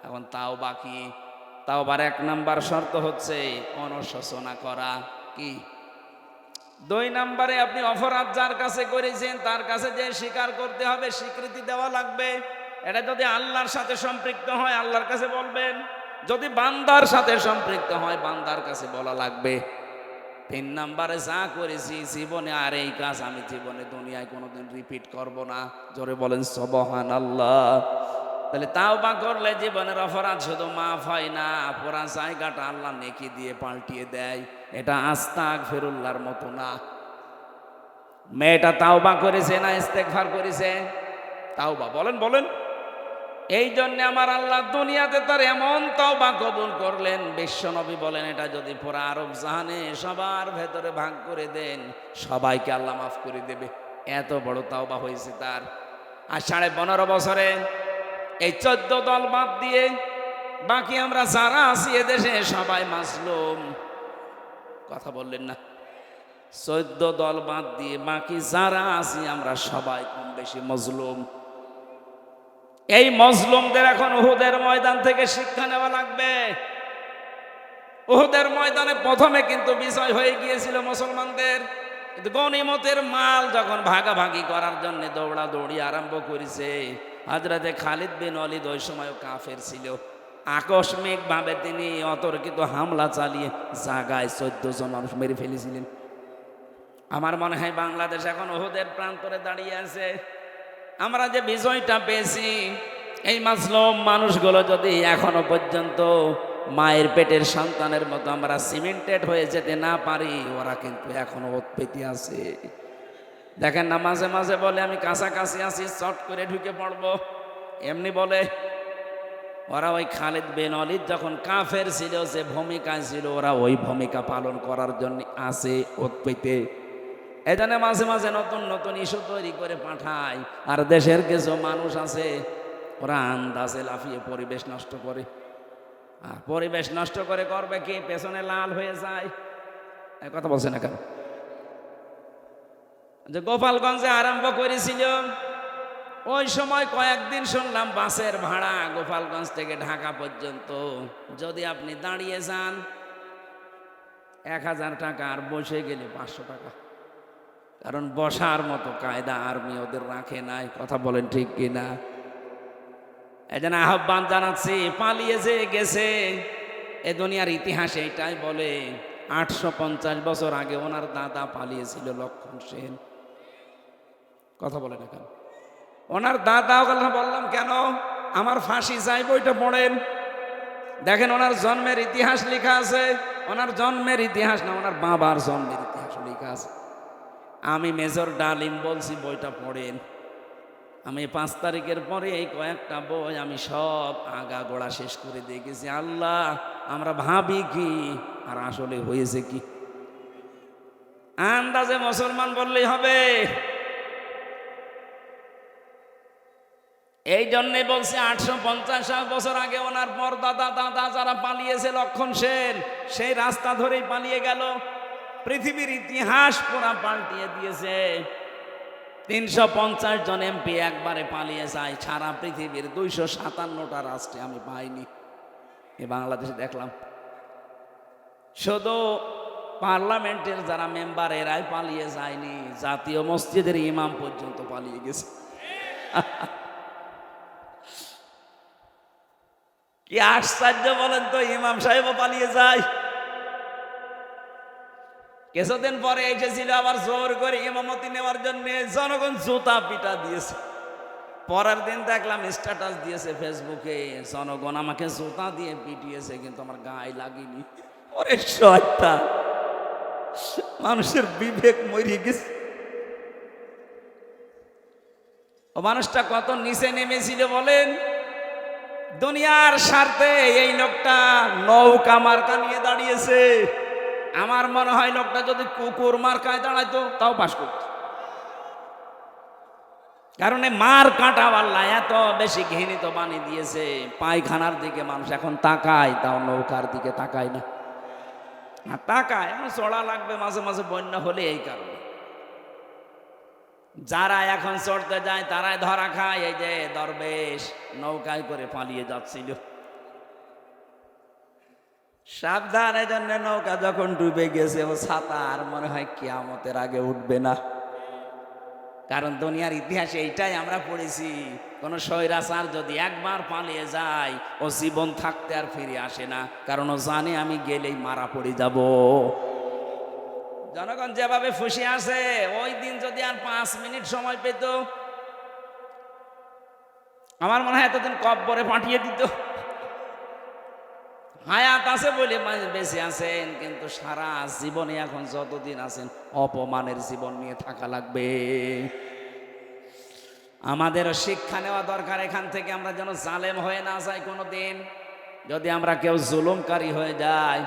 এখন তাওবা কি? তাওবার 1 নাম্বার শর্ত হচ্ছে অনুশোচনা করা। কি? 2 নাম্বারে আপনি অপরাধ যার কাছে করেছেন তার কাছে যে স্বীকার করতে হবে, স্বীকৃতি দেওয়া লাগবে। এটা যদি আল্লাহর সাথে সম্পৃক্ত হয় আল্লাহর কাছে বলবেন, যদি বান্দার সাথে সম্পৃক্ত হয় বান্দার কাছে বলা লাগবে। তিন নাম্বারে যা করেছি জীবনে আর এই কাজ আমি জীবনে দুনিয়ায় কোনোদিন রিপিট করব না। জোরে বলেন সুবহানাল্লাহ। তাহলে তাওবা করলে জীবনের অপরাধ শুধু মাফ হয় না, পুরা জায়গাটা আল্লাহ নেকি দিয়ে পাল্টিয়ে দেয়। এটা আস্তাগফিরুল্লাহর মতো না। মেয়েটা তাওবা করেছে না ইস্তেগফার করেছে? তাওবা। বলেন বলেন। এই জন্য আমার আল্লাহ দুনিয়াতে তার এমন তওবা কবুল করলেন, বিশ্বনবী বলেন এটা যদি পুরা আরব জাহানে সবার ভেতরে ভাগ করে দেন, সবাইকে আল্লাহ মাফ করে দেবে। এত বড় তওবা হয়েছে তার। আর 15.5 বছরে এই 14 দল বাদ দিয়ে বাকি আমরা যারা আছি এদেশে সবাই মাসলুম। কথা বললেন না? 14 দল বাদ দিয়ে বাকি যারা আছি আমরা সবাই কম বেশি মজলুম। এই মজলুমদের এখন উহুদের ময়দান থেকে শিক্ষা নেওয়া লাগবে। উহুদের ময়দানে প্রথমে কিন্তু বিজয় হয়ে গিয়েছিল মুসলমানদের, কিন্তু গনিমতের মাল যখন ভাগাভাগি করার জন্য দৌড়াদৌড়ি আরম্ভ করেছে, হযরতে খালিদ বিন ওয়ালিদ ওই সময় কাফের ছিল। আকস্মিক ভাবে তিনি অতর্কিত হামলা চালিয়ে জায়গায় 14 জন মানুষ মেরে ফেলেছিলেন। আমার মনে হয় বাংলাদেশ এখন উহুদের প্রান্তরে দাঁড়িয়ে আছে। আমরা যে বিজয়টা পেয়েছি, এই মাসলুম মানুষগুলো যদি এখনো পর্যন্ত মায়ের পেটের সন্তানের মতো আমরা সিমেন্টেড হয়ে যেতে না পারি, ওরা কিন্তু এখনো উৎপত্তি আছে। দেখেন না, মাঝে মাঝে বলে আমি কাছাকাছি আছি, চট করে ঢুকে পড়বো, এমনি বলে। ওরা ওই খালিদ বিন ওয়ালিদ যখন কাফের ছিল, যে ভূমিকায় ছিল, ওরা ওই ভূমিকা পালন করার জন্য আছে উৎপত্তি। এই জন্য মাঝে মাঝে নতুন নতুন ইস্যু তৈরি করে পাঠায়। আর দেশের কিছু মানুষ আছে, ওরা আন্দাজে লাফিয়ে পরিবেশ নষ্ট করে। আর পরিবেশ নষ্ট করে করবে কি? পেছনে লাল হয়ে যায়। কথা বলছে না কেন? যে গোপালগঞ্জে আরম্ভ করেছিল, ওই সময় কয়েকদিন শুনলাম বাসের ভাড়া গোপালগঞ্জ থেকে ঢাকা পর্যন্ত যদি আপনি দাঁড়িয়ে যান 1000 টাকা, আর বসে গেলে 500 টাকা। কারণ বসার মতো কায়দা আর্মি ওদের রাখে নাই। কথা বলেন ঠিক কিনা? এই জন্য আহ্বান জানাচ্ছি, পালিয়ে যে গেছে, এ দুনিয়ার ইতিহাসে এটাই বলে 850 বছর আগে ওনার দাদা পালিয়েছিল, লক্ষণ সেন। কথা বলে না কেন? ওনার দাদা, কথা বললাম কেন? আমার ফাঁসি চাই বইটা পড়েন, দেখেন ওনার জন্মের ইতিহাস লেখা আছে। ওনার জন্মের ইতিহাস না, ওনার বাবার জন্মের ইতিহাস লেখা আছে। আমি মেজর ডালিম বলছি, বইটা পড়েন। আমি 5 তারিখের পরে এই কয়েকটা বই আমি সব আগা গোড়া শেষ করে দেখেছি। আল্লাহ, আমরা ভাবি কি আর আসলে হয়েছে কি? আন্দাজে মুসলমান বললেই হবে। এই জন্যে বলছে 850 বছর আগে ওনার পরদাদা দাদা যারা পালিয়েছে, লক্ষণ সেন, সেই রাস্তা ধরেই পালিয়ে গেল। পৃথিবীর ইতিহাস পুরা পাল্টিয়ে দিয়েছে। 350 জন এমপি একবারে পালিয়ে যায়। সারা পৃথিবীর 257টা রাষ্ট্রে আমি পাইনি, এই বাংলাদেশে দেখলাম। শুধু পার্লামেন্টের যারা মেম্বার এরাই পালিয়ে যায়নি, জাতীয় মসজিদের ইমাম পর্যন্ত পালিয়ে গেছে। কি আশ্চর্য বলেন তো, ইমাম সাহেবও পালিয়ে যায়। কিছুদিন পরে এসেছিল আবার জোর করে ইমামতি নেওয়ার জন্য, জনগণ জুতা পিটা দিয়েছে। পরের দিন দেখলাম স্ট্যাটাস দিয়েছে ফেসবুকে, জনগণ আমাকে জুতা দিয়ে পিটিয়েছে কিন্তু আমার গায়ে লাগেনি। ওরে শয়তান, মানুষের বিবেক মরে গেছে। ও মানুষটা কত নিচে নেমেছিল বলেন। দুনিয়ার স্বার্থে এই লোকটা নৌকা মার্কা নিয়ে দাঁড়িয়েছে। আমার মনে হয় লোকটা যদি কুকুর মার্কায় দাঁড়াইতো তাও পাস করত। কারণ মার কাটা আল্লাহ এত বেশি ঘৃণিত বানিয়ে দিয়েছে, পায়খানার দিকে মানুষ এখন তাকায়, তাও নৌকার দিকে তাকায় না। তাকায়, এখন চড়া লাগবে মাঝে মাঝে বন্যা হলে। এই কারণে যারা এখন চড়তে যায় তারাই ধরা খায়। এই যে দরবেশ নৌকায় করে পালিয়ে যাচ্ছিল, সাবধান। এই জন্য নৌকা যখন ডুবে গেছে, ও ছাতা আর মনে হয় কিয়ামতের আগে উঠবে না। কারণ দুনিয়ার ইতিহাসে এইটাই আমরা পড়েছি, কোন স্বৈরাচার যদি একবার পালিয়ে যায়, ও জীবন থাকতে আর ফিরে আসে না। কারণ ও জানে আমি গেলেই মারা পড়ে যাব। জনগণ যেভাবে ফুসে আছে, ওই দিন যদি আর 5 মিনিট সময় পেত, আমার মনে হয় এতদিন কব্বরে পাঠিয়ে দিত। হায়াত আছে বলে বেঁচে আছেন, কিন্তু সারা জীবনে এখন যতদিন আছেন অপমানের জীবন নিয়ে থাকা লাগবে। আমাদের শিক্ষা নেওয়া দরকার এখান থেকে, আমরা যেন জালেম হয়ে না যাই কোনোদিন। যদি আমরা কেউ জুলুমকারী হয়ে যায়,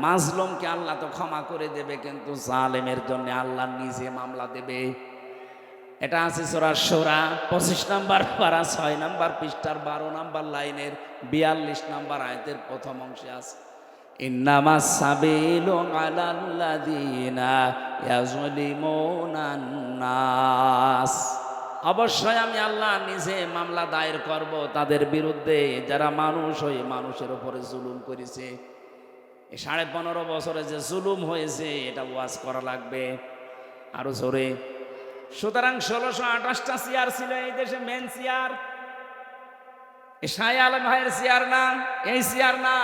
মাজলুমকে আল্লাহ তো ক্ষমা করে দেবে, কিন্তু জালেমের জন্য আল্লাহ নিজে মামলা দেবে। এটা আছে সূরা শূরা 25 নম্বর পারা 6 নম্বর পৃষ্ঠার 12 নম্বর লাইনের 42 নম্বর আয়াতের প্রথম অংশে আছে, ইন্নামাস সাবিলু আলাল্লাযিনা ইয়াজলিমুনান নাস। অবশ্যই আমি আল্লাহ নিজে মামলা দায়ের করব তাদের বিরুদ্ধে যারা মানুষ হয়ে মানুষের উপরে জুলুম করেছে। এই 15.5 বছরে যে জুলুম হয়েছে এটা ওয়াজ করা লাগবে আরো জোরে। সুতরাং 1628টা চেয়ার ছিল এই দেশে, মেন চেয়ার। এই শাহ আলম ভাইয়ের চেয়ার না, এই চেয়ার না।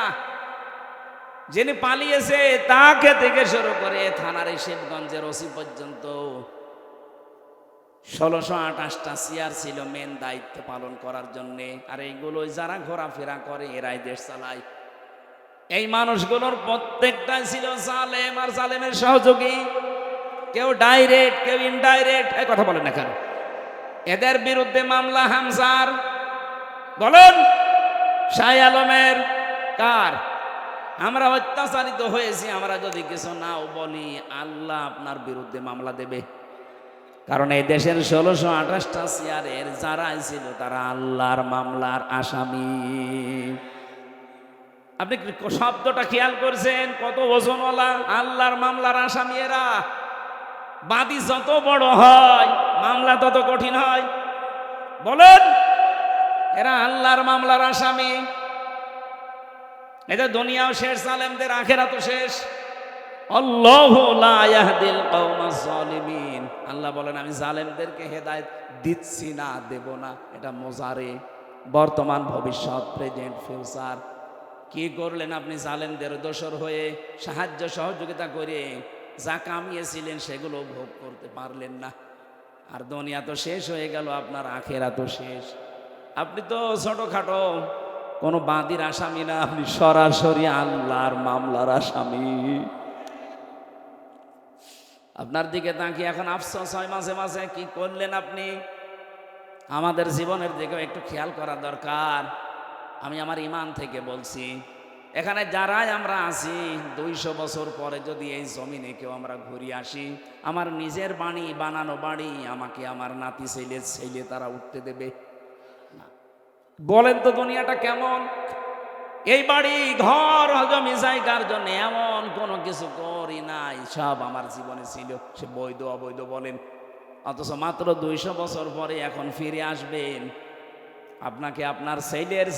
যিনি পালিয়েছে তাকে থেকে শুরু করে থানার শিবগঞ্জের ওসি পর্যন্ত 1628টা চেয়ার ছিল মেন দায়িত্ব পালন করার জন্য। আর এইগুলো যারা ঘোরাফেরা করে এরাই দেশ চালায়। এই মানুষগুলোর প্রত্যেকটাই ছিল জালেম আর জালেমের সহযোগী, কেউ ডাইরেক্ট কেউ ইনডাইরেক্ট। এই কথা বলেন না কেন? এদের বিরুদ্ধে মামলা হামজার, বলেন শাহ আলমের, কার? আমরা অত্যাচারিত হয়েছি, আমরা যদি কিছু নাও বলি আল্লাহ আপনার বিরুদ্ধে মামলা দেবে। কারণ এই দেশের 1628টা চেয়ারের যারাই ছিল তারা আল্লাহর মামলার আসামি। আপনি শব্দটা খেয়াল করছেন? কত ওজনওয়ালা! আল্লাহর মামলার আসামি এরা। বাদী যত বড় হয় মামলা তত কঠিন হয়। বলেন, এরা আল্লাহর মামলার আসামি। এটা দুনিয়াও শেষ, জালেমদের আখিরাতও শেষ। আল্লাহু লা ইয়াহদিল কওমাজ জালিমিন। আল্লাহ বলেন আমি জালেমদেরকে হেদায়েত দিচ্ছি না, দেব না। এটা মুজারে, বর্তমান, ভবিষ্যৎ, প্রেজেন্ট, ফিউচার। কি করলেন আপনি? জালেমদের দোসর হয়ে সাহায্য সহযোগিতা করে যা কামিয়েছিলেন সেগুলো ভোগ করতে পারলেন না। আর দুনিয়া তো শেষ হয়ে গেল, আপনার আখিরাত তো শেষ। আপনি তো ছোটখাটো কোনো বাদীর আসামি না, আপনি সরাসরি আল্লাহর মামলার আসামি। আপনার দিকে তাকিয়ে এখন আফসোস হয় মাঝে মাঝে, কি করলেন আপনি? আমাদের জীবনের দিকেও একটু খেয়াল করা দরকার। আমি আমার ইমান থেকে বলছি, এখানে যারাই আমরা আছি 200 বছর পরে যদি এই জমিনে কেউ আমরা ঘুরে আসি, আমার নিজের বাড়ি, বানানো বাড়ি, আমাকে আমার নাতি ছেলে তারা উঠতে দেবে না? বলেন তো দুনিয়াটা কেমন? এই বাড়ি ঘর জমি জায়গার জন্য এমন কোনো কিছু করি নাই, সব আমার জীবনে ছিল, সে বৈধ অবৈধ বলেন। অথচ মাত্র 200 বছর পরে এখন ফিরে আসবেন, আপনাকে আপনার ছেলের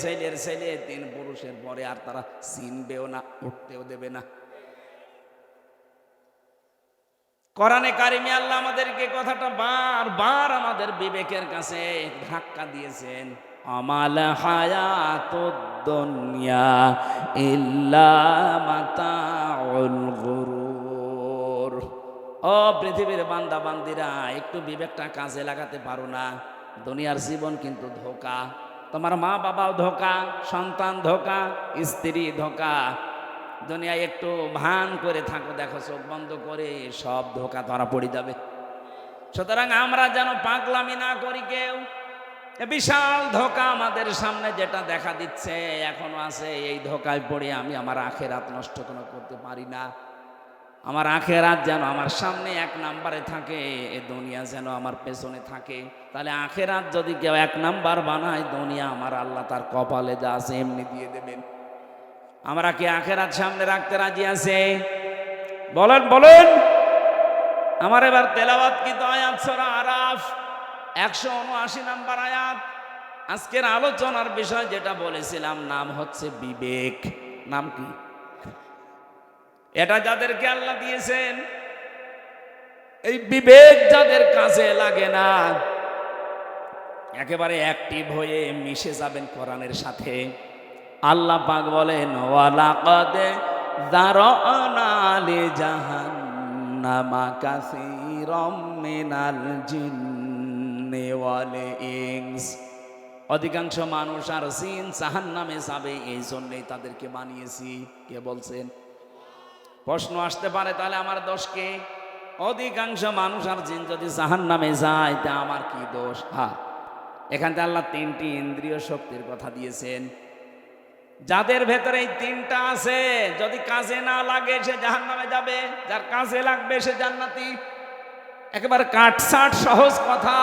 3 পুরুষের পরে আর তারা চিনবেও না, উঠতেও দেবে না। কোরআনে কারিমে আল্লাহ আমাদেরকে কথাটা বারবার আমাদের বিবেকের কাছে ধাক্কা দিয়েছেন। আমাল হায়াতুদ দুনিয়া ইল্লা মাতাউল গুরুর। ও পৃথিবীর বান্দা বান্দিরা, একটু বিবেকটা কাজে লাগাতে পারো না? দুনিয়ার জীবন কিন্তু ধোঁকা। তোমার মা বাবাও ধোঁকা, সন্তান ধোঁকা, স্ত্রী ধোঁকা। দুনিয়ায় একটু ভান করে থাকো, দেখো চোখ বন্ধ করে, সব ধোঁকা ধরা পড়ে যাবে। সুতরাং আমরা যেন পাগলামি না করি কেউ। বিশাল ধোঁকা আমাদের সামনে যেটা দেখা দিচ্ছে এখনো আছে, এই ধোঁকায় পড়ে আমি আমার আখিরাত নষ্ট কোনো করতে পারি না। আমার আখিরাত যেন আমার সামনে 1 নম্বরে থাকে, এ দুনিয়া যেন আমার পেছনে থাকে। তাহলে আখিরাত যদি কেউ 1 নম্বর বানায়, দুনিয়া আমার আল্লাহ তার কপালে যা আছে এমনি দিয়ে দেবেন। আমরা কি আখিরাত সামনে রাখতে রাজি আছে? বলেন বলেন। আমার এবার তেলাওয়াত কি আয়াত সূরা আরাফ 179 নম্বর আয়াত। আজকের আলোচনার বিষয় যেটা বলেছিলাম, নাম হচ্ছে বিবেক। নাম কি? এটা যাদেরকে আল্লাহ দিয়েছেন, এই বিবেক যাদের কাজে লাগে না, একেবারে অ্যাক্টিভ হয়ে মিশে যাবেন কোরআনের সাথে। আল্লাহ পাক বলেন ওয়ালাকাদ যারানা লি জাহান্নামা কাসীরাম মিনাল জিন্নি ওয়াল ইনস। অধিকাংশ মানুষ আর জিন জাহান্নামে যাবে, এই জন্যই তাদেরকে বানিয়েছি। কে বলছেন? প্রশ্ন আসতে পারে, তাহলে আমার দোষ কে? অধিকাংশ মানুষ আর জিন যদি জাহান্নামে যায় তা আমার কি দোষ? হ্যাঁ, এখানে আল্লাহ তিনটি ইন্দ্রিয় শক্তির কথা দিয়েছেন। যাদের ভেতরে এই তিনটা আছে, যদি কাজে না লাগে সে জাহান্নামে যাবে, যার কাজে লাগবে সে জান্নাতি। একেবারে কাটছাট সহজ কথা।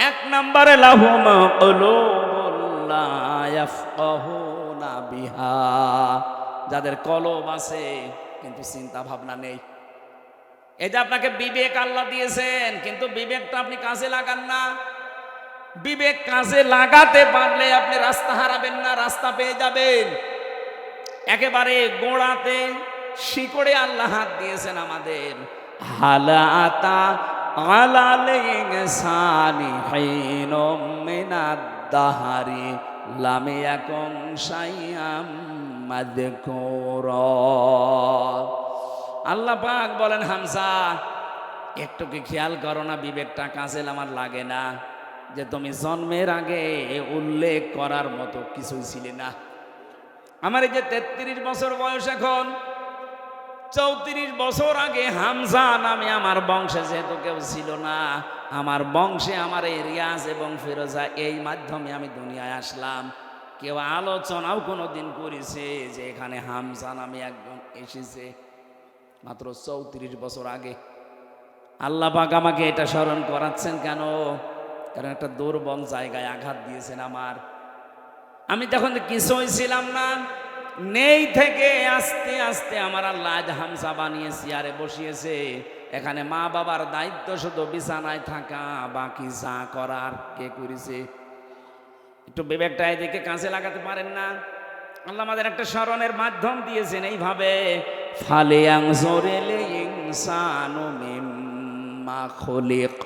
এক নম্বরে লাহুম কুলুবুল লা ইয়াফকাহুনা বিহা, যাদের কলব আছে কিন্তু চিন্তা ভাবনা নেই। এই যে আপনাকে বিবেক আল্লাহ দিয়েছেন, কিন্তু বিবেকটা আপনি কাজে লাগান না। বিবেক কাজে লাগাতে পারলে আপনি রাস্তা হারাবেন না, রাস্তা পেয়ে যাবেন। একেবারে গোড়াতে শিকড়ে আল্লাহ হাত দিয়েছেন আমাদের। হালাতা আলাল ইনসানি হিনুম মিনাদ দাহারি লাম ইয়াকুন শাইআম মাযকুরা। আল্লাহ পাক বলেন, হামজা একটু কি খেয়াল করো না, বিবেকটা কাজে আমার লাগে না যে তুমি জন্মের আগে উল্লেখ করার মতো কিছুই ছিলে না। আমার এই যে 33 বছর বয়স, এখন 34 বছর আগে হামজা নামে আমার বংশে যেহেতু কেউ ছিল না, আমার বংশে আমার এই রিয়াজ এবং ফিরোজা, এই মাধ্যমে আমি দুনিয়ায় আসলাম। কেউ আলোচনাও কোনোদিন করেছে যে এখানে হামজা নামে একজন এসেছে? মাত্র 34 বছর আগে। আল্লাহ পাক আমাকে এটা স্মরণ করাচ্ছেন কেন? কারণ একটা দুর্বল জায়গায় আঘাত দিয়েছেন আমার। আমি তখন কিছুই ছিলাম না, নেই থেকে আস্তে আস্তে আমার আল্লাহ আজ হামজা বানিয়ে চেয়ারে বসিয়েছে। এখানে মা বাবার দায়িত্ব শুধু বিছানায় থাকা, বাকি যা করার কে করেছে? একটু বিবেকটা এদিকে কাজে লাগাতে পারেন না? আল্লাহ আমাদের একটা স্মরণের মাধ্যম দিয়েছেন এইভাবে, ফালিয়ানজুরিল ইনসানু মিম্মা খুলিক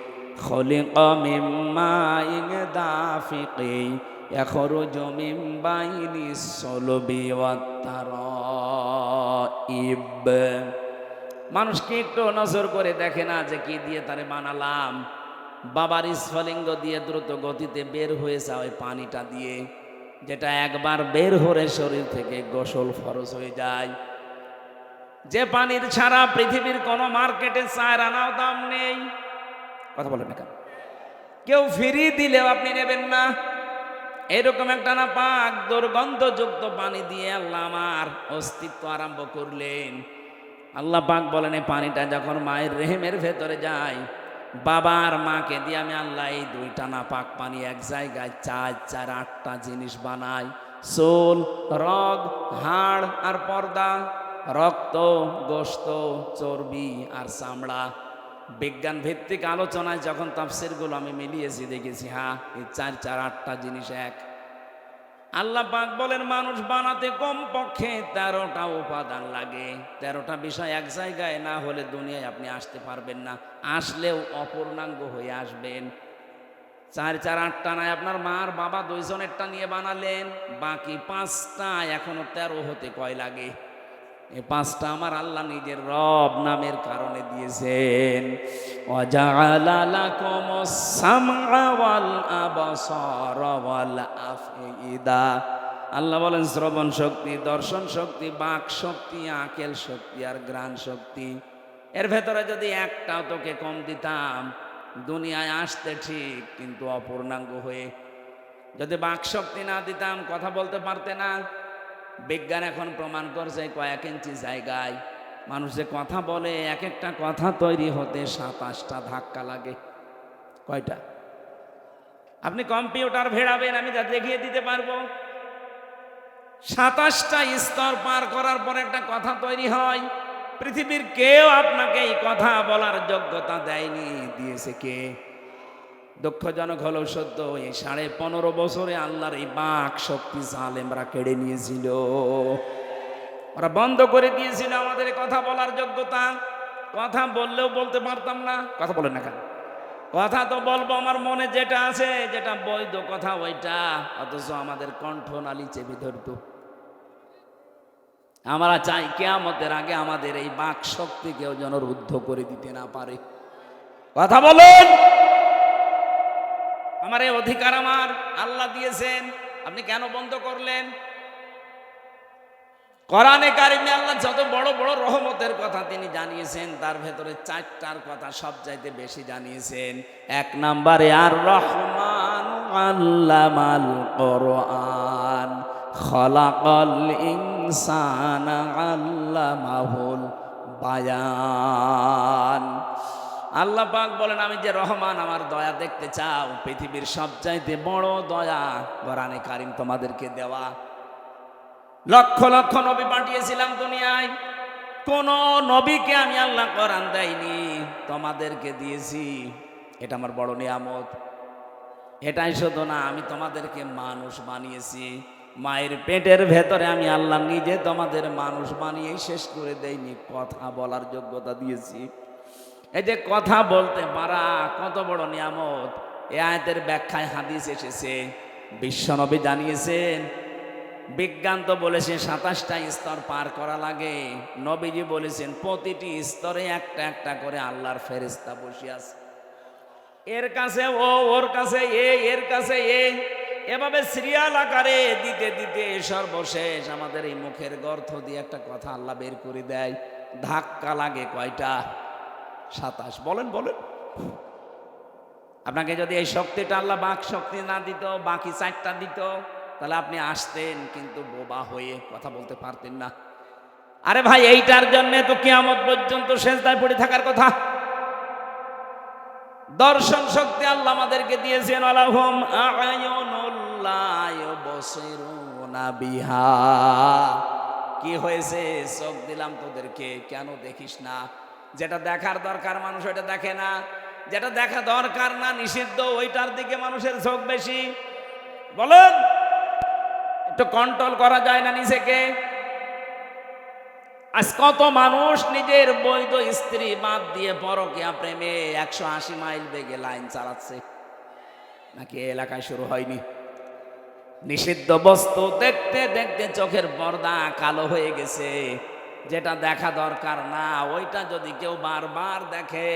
খুলিকা মিম্মা ইন দাফিকি ইয়াখরুজু মিন বাইনিস সুলবি ওয়াত তারাইব। মানুষকে একটু নজর করে দেখে না যে কি দিয়ে তারে বানালাম? বাবার স্ফলিঙ্গ দিয়ে দ্রুত গতিতে বের হয়ে যাওয়া ওই পানিটা দিয়ে, যেটা একবার বের হলে শরীর থেকে গোসল ফরজ হয়ে যায়। যে পানির ছাড়া পৃথিবীর কোনো মার্কেটে 4 আনাও দাম নেই। কথা বলেন না কেন? কেউ ফ্রি দিলেও আপনি নেবেন না। এরকম একটা না পাক দুর্গন্ধযুক্ত পানি দিয়ে আল্লাহ আমার অস্তিত্ব আরম্ভ করলেন। আল্লাহ পাক বলেন, এই পানিটা যখন মায়ের রেহেমের ভেতরে যায়, বাবার মাকে দিয়ে আমি আল্লাহ এই 2টা না পাক পানি এক জায়গায় 4 8টা জিনিস বানাই। চুল, রগ, হাড় আর পর্দা, রক্ত, গোশত, চর্বি আর চামড়া। বিজ্ঞান ভিত্তিক আলোচনায় যখন তাফসীরগুলো আমি মিলিয়েছি, দেখেছি হ্যাঁ এই 4 8টা জিনিস এক। আল্লাহ পাক বলেন, মানুষ বানাতে কমপক্ষে 13টা উপাদান লাগে। 13টা বিষয় এক জায়গায় না হলে দুনিয়ায় আপনি আসতে পারবেন না। আসলেও অপূর্ণাঙ্গ হয়ে আসবেন। 4 8টা নয়, আপনার মার বাবা 2 জনেরটা নিয়ে বানালেন, বাকি 5টা এখনো 13 হতে কয় লাগে? এই 5টা আমার আল্লাহ নিজের রব নামের কারণে দিয়েছেন। ওয়াজআলা লাকুমুস সামআ ওয়াল আবসারা ওয়াল আফইদা। আল্লাহ বলেন, শ্রবণ শক্তি, দর্শন শক্তি, বাক শক্তি, আকেল শক্তি আর ঘ্রাণ শক্তি, এর ভেতরে যদি একটাও তোকে কম দিতাম, দুনিয়ায় আসতে ঠিক কিন্তু অপূর্ণাঙ্গ হয়ে। যদি বাক শক্তি না দিতাম, কথা বলতে পারতে না। বিজ্ঞান এখন প্রমাণ করছে কয়েক ইঞ্চি জায়গায় মানুষ যে কথা বলে, এক একটা কথা তৈরি হতে 27টা ধাক্কা লাগে। কয়টা? আপনি কম্পিউটার ভেড়াবেন, আমি যা দেখিয়ে দিতে পারবো। 27টা স্তর পার করার পর একটা কথা তৈরি হয়। পৃথিবীর কেউ আপনাকে এই কথা বলার যোগ্যতা দেয়নি। দিয়েছে কে? দুঃখজনক হলো সত্য, এই 15.5 বছরে আল্লাহর এই বাক শক্তি জালেমরা কেড়ে নিয়েছিল। ওরা বন্ধ করে দিয়েছিল আমাদের কথা বলার যোগ্যতা। কথা বললেও বলতে পারতাম না। কথা বলেন না কেন? কথা তো বলবো আমার মনে যেটা আছে, যেটা বৈধ কথা ওইটা, অথচ আমাদের কণ্ঠনালী চেপে ধরত। আমরা চাই কিয়ামতের আগে আমাদের এই বাক শক্তি কেউ যেন রুদ্ধ করে দিতে না পারে। কথা বলেন। আমার এই অধিকার আমার আল্লাহ দিয়েছেন, আপনি কেন বন্ধ করলেন? কোরআনে কারিমে আল্লাহ যত বড় বড় রহমতের কথা তিনি জানিয়েছেন, তার ভেতরে 4টার কথা সবচাইতে বেশি জানিয়েছেন। 1 নম্বরে আর রহমান আল্লামাল কোরআন খলাকাল ইনসানা আল্লামাহুল বায়ান। আল্লাহ পাক বলেন, আমি যে রহমান, আমার দয়া দেখতে চাও, পৃথিবীর সবচাইতে বড় দয়া কোরআনে কারিম তোমাদেরকে দেওয়া। লক্ষ লক্ষ নবী পাঠিয়েছিলাম দুনিয়ায়, কোন নবীকে আমি আল্লাহ কোরআন দেয়নি, তোমাদেরকে দিয়েছি। এটা আমার বড় নিয়ামত। এটাই শুধু না, আমি তোমাদেরকে মানুষ বানিয়েছি। মায়ের পেটের ভেতরে আমি আল্লাহ নিজে তোমাদের মানুষ বানিয়ে শেষ করে দেইনি, কথা বলার যোগ্যতা দিয়েছি। এই যে কথা বলতে পারা কত বড় নিয়ামত। এই আয়াতের ব্যাখ্যায় হাদিস এসেছে, বিশ্বনবী জানিয়েছেন, বিজ্ঞান তো বলেছে 27টা স্তর পার করা লাগে, নবীজি বলেছেন প্রতিটি স্তরে একটা একটা করে আল্লাহর ফেরেশতা বসে আছে। এর কাছে ও, ওর কাছে এ, এর কাছে এ, এভাবে সিরিয়াল আকারে দিতে দিতে সর্বশেষ আমাদের এই মুখের গর্ত দিয়ে একটা কথা আল্লাহ বের করে দেয়। ধাক্কা লাগে কয়টা? 27। বলেন বলেন। আপনাকে যদি এই শক্তিটা আল্লাহ বাক শক্তি না দিত, বাকি 4টা দিত, তাহলে আপনি আসতেন কিন্তু বোবা হয়ে কথা বলতে পারতেন না। আরে ভাই, এইটার জন্য তো কিয়ামত পর্যন্ত সেজদায় পড়ে থাকার কথা। দর্শন শক্তি আল্লাহ আমাদেরকে দিয়েছেন, আলাহুম আ'য়ুনুল লা ইউবসিরুনা বিহা। কি হয়েছে? চোখ দিলাম তোদেরকে, কেন দেখিস না? যেটা দেখার দরকার মানুষ ওইটা দেখে না, যেটা দেখা দরকার না, নিষিদ্ধ, ওইটার দিকে মানুষের চোখ বেশি। বলেন, একটু কন্ট্রোল করা যায় না নিজেকে? আজ কত মানুষ নিজের বৈধ স্ত্রী বাদ দিয়ে পরকীয়া প্রেমে 180 মাইল বেগে লাইন চালাচ্ছে। নাকি এলাকায় শুরু হয়নি? নিষিদ্ধ বস্তু দেখতে দেখতে চোখের পর্দা কালো হয়ে গেছে। যেটা দেখা দরকার না ওইটা যদি কেউ বারবার দেখে,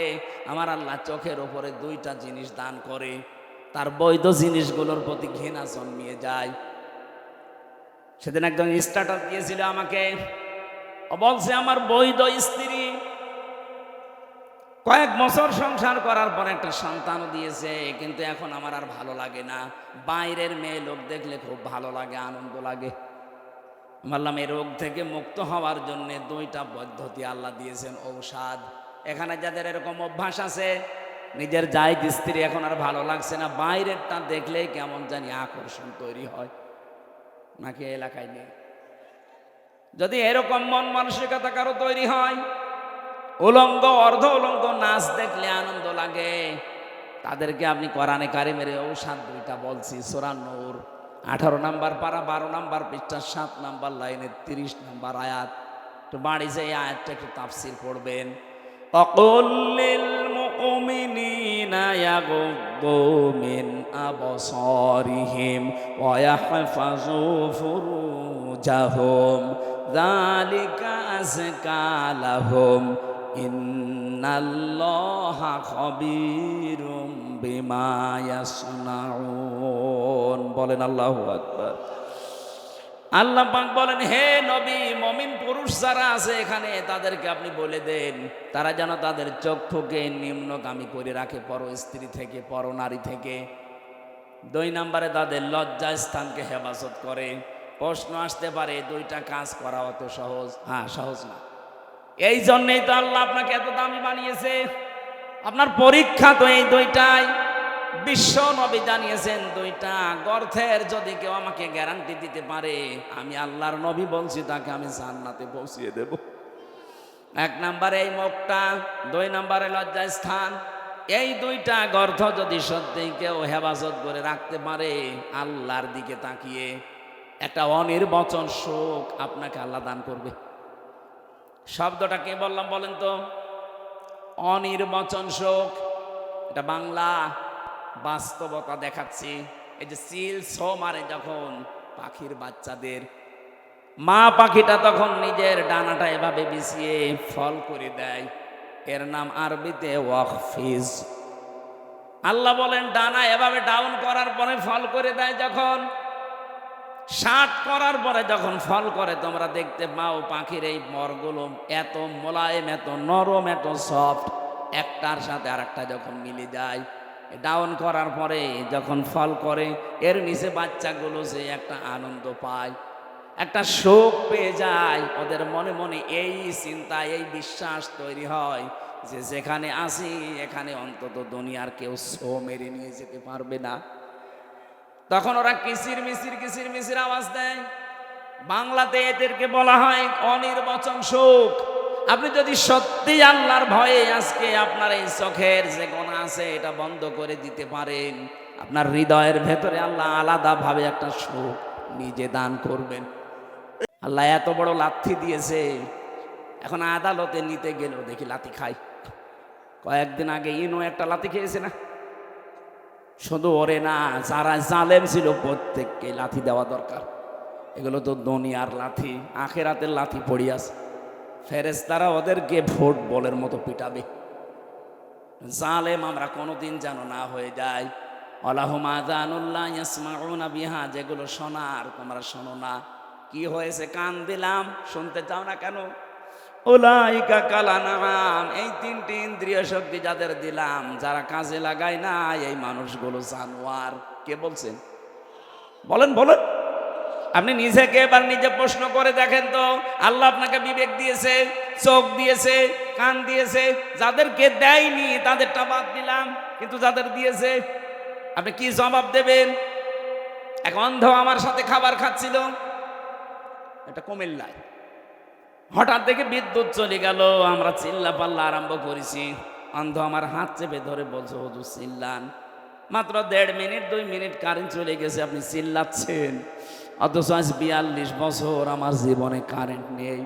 আমার আল্লাহ চোখের উপরে 2টা জিনিস দান করে, তার বৈধ জিনিসগুলোর প্রতি ঘৃণা জন্মিয়ে যায়। সেদিন একজন স্ট্যাটাস দিয়েছিল আমাকে, বলছে আমার বৈধ স্ত্রী কয়েক বছর সংসার করার পর একটা সন্তানও দিয়েছে, কিন্তু এখন আমার আর ভালো লাগে না। বাইরের মেয়ে লোক দেখলে খুব ভালো লাগে, আনন্দ লাগে। বললাম, এই রোগ থেকে মুক্ত হওয়ার জন্য 2টা পদ্ধতি আল্লাহ দিয়েছেন, ঔষধ। এখানে যাদের এরকম অভ্যাস আছে, নিজের জায়েজ স্ত্রী এখন আর ভালো লাগছে না, বাইরেরটা দেখলেই কেমন জানি আকর্ষণ তৈরি হয়, নাকি এলাকায় নেই? যদি এরকম মন মানসিকতা কারো তৈরি হয়, উলঙ্গ অর্ধ উলঙ্গ নাচ দেখলে আনন্দ লাগে, তাদেরকে আপনি কোরআনে কারিমের ঔষধ 2টা বলছি। সূরা নূর 18 নম্বর পারা 12 নম্বর পৃষ্ঠা 7 নম্বর লাইনের 30 নম্বর আয়াত। তো বাড়ি যে এই আয়াতটা একটু তাফসীর পড়বেন। অকুল লিল মুমিনিনা ইয়াগুদ্দু মিন আবসারিহিম ওয়া ইয়াহফাযু ফুরুজাহুম যালিকা আযকা লাহুম ইন্নাল্লাহা খাবীরুম বিমা ইয়াসনাউন। বলেন আল্লাহু আকবার। আল্লাহ পাক বলেন, হে নবী, মুমিন পুরুষ যারা আছে এখানে তাদেরকে আপনি বলে দেন, তারা যেন তাদের চক্ষুকে নিম্নগামী করে রাখে পর স্ত্রী থেকে, পর নারী থেকে। 2 নম্বরে তাদের লজ্জা স্থানকে হেফাজত করে। প্রশ্ন আসতে পারে, 2টা কাজ করা অত সহজ? হ্যাঁ, সহজ না। এই জন্যই তো আল্লাহ আপনাকে এত দামি বানিয়েছে। আপনার পরীক্ষা তো এই 2টাই। বিশ্ব নবী জানিয়েছেন 2টা গর্থের যদি কেউ আমাকে গ্যারান্টি দিতে পারে, আমি আল্লাহর নবী বলছি, তাকে আমি জান্নাতে পৌঁছিয়ে দেব। 1 নম্বরে এই মুখটা, 2 নম্বরে লজ্জা স্থান। এই 2টা গর্থ যদি সত্যি কেউ হেফাজত করে রাখতে পারে, আল্লাহর দিকে তাকিয়ে একটা অনির্বচন সুখ আপনাকে আল্লাহ দান করবে। শব্দটা কে বললাম বলেন তো? অনির্বচন সুখ। এটা বাংলা, বাস্তবতা দেখাচ্ছি। এই যে চিল ছো মারে যখন পাখির বাচ্চাদের, মা পাখিটা তখন নিজের ডানাটা এভাবে বিছিয়ে ফল করে দেয়, এর নাম আরবিতে ওয়াকফিজ। আল্লাহ বলেন ডানা এভাবে ডাউন করার পরে ফল করে দেয়, যখন ষাট করার পরে যখন ফল করে, তোমরা দেখতে পাও পাখির এই মরগুলো এত মোলায়েম, এত নরম, এত সফট, একটার সাথে আরেকটা যখন মিলে যায়, ডাউন করার পরে যখন ফল করে, এর নিচে বাচ্চাগুলো যে একটা আনন্দ পায়, একটা শোক পেয়ে যায়, ওদের মনে মনে এই চিন্তা, এই বিশ্বাস তৈরি হয় যে যেখানে আসি এখানে অন্তত দুনিয়ার কেউ সো মেরে নিয়ে যেতে পারবে না। তখন ওরা কিসির মিসির আওয়াজ দেয়। বাংলাতে এদেরকে বলা হয় অনির্বচন শোক। আপনি যদি সত্যি আল্লাহর ভয়ে আজকে আপনার এই চোখের যে গোনা আছে এটা বন্ধ করে দিতে পারেন, আপনার হৃদয়ের ভেতরে আল্লাহ আলাদাভাবে একটা শোক নিজে দান করবেন। আল্লাহ এত বড় লাথি দিয়েছে, এখন আদালতে নিতে গেলেও দেখি লাথি খাই। কয়েকদিন আগে ইনো একটা লাথি খেয়েছে না? শুধু ওরে না, যারা জালেম ছিল প্রত্যেককে লাথি দেওয়া দরকার। এগুলো তো দুনিয়ার লাথি, আখেরাতের লাথি পড়িয়াছে। ফেরেশতারা ওদেরকে ফুটবলের মতো পিটাবে। জালেম আমরা কোনোদিন যেন না হয়ে যায়। আলাহুম আযানুল্লাহ ইয়াসমাউনা বিহা, যেগুলো শোনার তোমরা শোনো না। কি হয়েছে? কান দিলাম, শুনতে চাও না কেন? উলাইকা কালানাম, এই তিনটি ইন্দ্রিয় শক্তি যাদের দিলাম, যারা কাজে লাগায় না, এই মানুষগুলো জানোয়ার। কে বলছেন? বলেন বলেন। আপনি নিজেকে এবার নিজে প্রশ্ন করে দেখেন তো, আল্লাহ আপনাকে বিবেক দিয়েছে, চোখ দিয়েছে, কান দিয়েছে, যাদেরকে দেয়নি তাদেরটা বাদ দিলাম, কিন্তু যাদের দিয়েছে আপনি কি জবাব দেবেন? এক অন্ধ আমার সাথে খাবার খাচ্ছিল, এটা কুমিল্লায়। হঠাৎ দেখে বিদ্যুৎ চলে গেল, আমরা চিল্লা পাল্লা আরম্ভ করেছি। অন্ধ আমার হাত চেপে ধরে বলছে, হুজুর চিল্লান। মাত্র 1.5 মিনিট 2 মিনিট কারেন্ট চলে গেছে, আপনি চিল্লাচ্ছেন। অথচ আজ 42 বছর আমার জীবনে কারেন্ট নেই।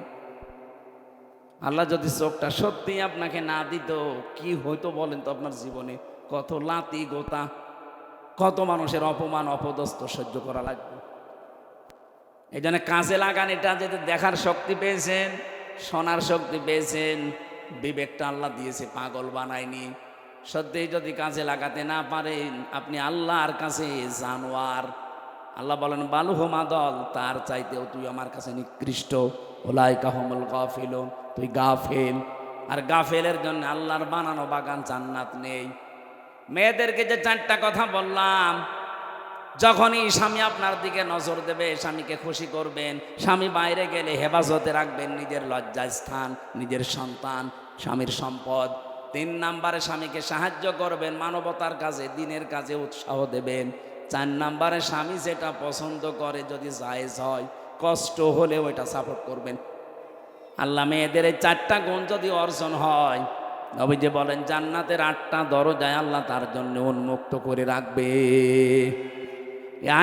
আল্লাহ যদি চোখটা সত্যি আপনাকে না দিত, কি হইতো বলেন তো আপনার জীবনে? কত লাতি গোতা, কত মানুষের অপমান অপদস্থ সহ্য করা লাগবে। এই জন্য কাজে লাগান। এটা যদি দেখার শক্তি পেয়েছেন, শোনার শক্তি পেয়েছেন, বিবেকটা আল্লাহ দিয়েছে, পাগল বানায়নি। সত্যি যদি কাজে লাগাতে না পারেন, আপনি আল্লাহর কাছে জানোয়ার। আল্লাহ বলেন বালুহুমা দল, তার চাইতেও তুই আমার কাছে নিকৃষ্ট। উলাইকা হুমুল গাফিলুন, তুই গাফেল। আর গাফেলের জন্য আল্লাহর বানানো বাগান জান্নাত নেই। মেয়েদেরকে যে 4টা কথা বললাম, যখনই স্বামী আপনার দিকে নজর দেবে, স্বামীকে খুশি করবেন। স্বামী বাইরে গেলে হেফাজতে রাখবেন নিজের লজ্জাস্থান, নিজের সন্তান, স্বামীর সম্পদ। 3 নম্বরে স্বামীকে সাহায্য করবেন, মানবতার কাজে, দিনের কাজে উৎসাহ দেবেন। 4 নম্বরে স্বামী যেটা পছন্দ করে যদি জায়েজ হয়, কষ্ট হলেও এটা সাপোর্ট করবেন। আল্লাহ মেয়েদের এই 4টা গুণ যদি অর্জন হয়, নবীজি বলেন জান্নাতের 8টা দরজায় আল্লাহ তার জন্য উন্মুক্ত করে রাখবে।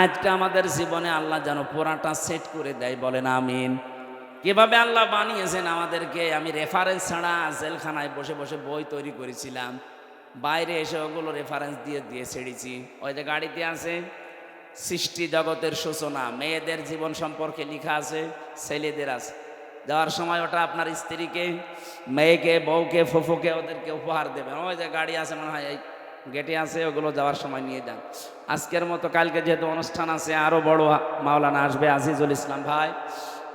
আজকে আমাদের জীবনে আল্লাহ যেন পুরাটা সেট করে দেয়, বলেন আমিন। কিভাবে আল্লাহ বানিয়েছেন আমাদেরকে, আমি রেফারেন্স ছাড়া জেলখানায় বসে বসে বই তৈরি করেছিলাম। বাইরে এসে ওগুলো রেফারেন্স দিয়ে দিয়ে ছেড়েছি। ওই যে গাড়িতে আছে সৃষ্টি জগতের সূচনা, মেয়েদের জীবন সম্পর্কে লেখা আছে, ছেলেদের আছে। যাওয়ার সময় ওটা আপনার স্ত্রীকে, মেয়েকে, বউকে, ফুফুকে ওদেরকে উপহার দেবেন। ওই যে গাড়ি আছে মনে হয় এই গেটে আছে, ওগুলো যাওয়ার সময় নিয়ে যান। আজকের মতো কালকে যেহেতু অনুষ্ঠান আছে, আরও বড় মাওলানা আসবে, আজিজুল ইসলাম ভাই,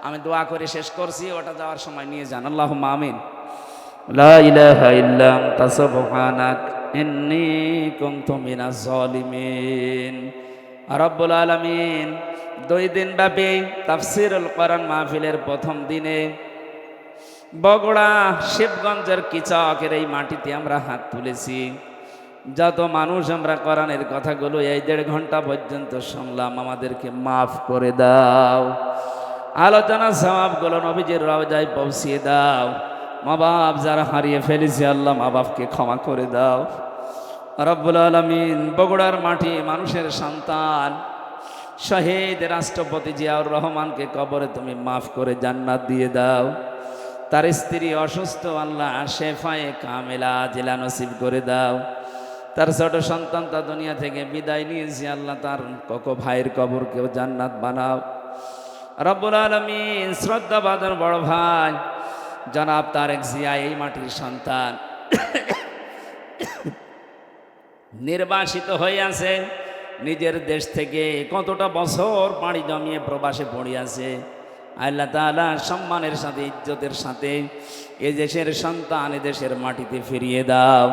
আমি দোয়া করে শেষ করছি, ওটা যাওয়ার সময় নিয়ে যান। আল্লাহুম্মা আমিন। লা ইলাহা ইল্লা আনতা সুবহানাক ইন্নী কুনতু মিনাজ জালিমিন। রব্বুল আলামিন 2 দিন ব্যাপী তাফসীরুল কোরআন মাহফিলের প্রথম দিনে বগুড়া শিবগঞ্জের কিচকের এই মাটিতে আমরা হাত তুলেছি। যত মানুষ আমরা কোরআনের কথাগুলো এই 1.5 ঘন্টা পর্যন্ত শুনলাম, আমাদেরকে মাফ করে দাও। আলোচনা সওয়াবগুলো নবীজির রওজায় পৌঁছিয়ে দাও। মা বাপ যারা হারিয়ে ফেলেছে, আল্লাহ মা বাপকে ক্ষমা করে দাও। রব্বুল আলামিন বগুড়ার মাটি মানুষের সন্তান শহীদ রাষ্ট্রপতি জিয়াউর রহমানকে কবরে তুমি মাফ করে জান্নাত দিয়ে দাও। তার স্ত্রী অসুস্থ, আল্লাহ শেফায়ে কামেলা জিলা নসিব করে দাও। তার ছোট সন্তান তা দুনিয়া থেকে বিদায় নিয়েছে, আল্লাহ তার কোকো ভাইয়ের কবরকেও জান্নাত বানাও। রব্বুল আলামিন শ্রদ্ধাভাজন বড় ভাই জনাব তারেক জিয়া এই মাটির সন্তান, নির্বাসিত হয়ে আছে নিজের দেশ থেকে, কতটা বছর পাড়ি জমিয়ে প্রবাসে পড়িয়াছে। আল্লাহ তাআলা সম্মানের সাথে ইজ্জতের সাথে এ দেশের সন্তান এ দেশের মাটিতে ফিরিয়ে দাও।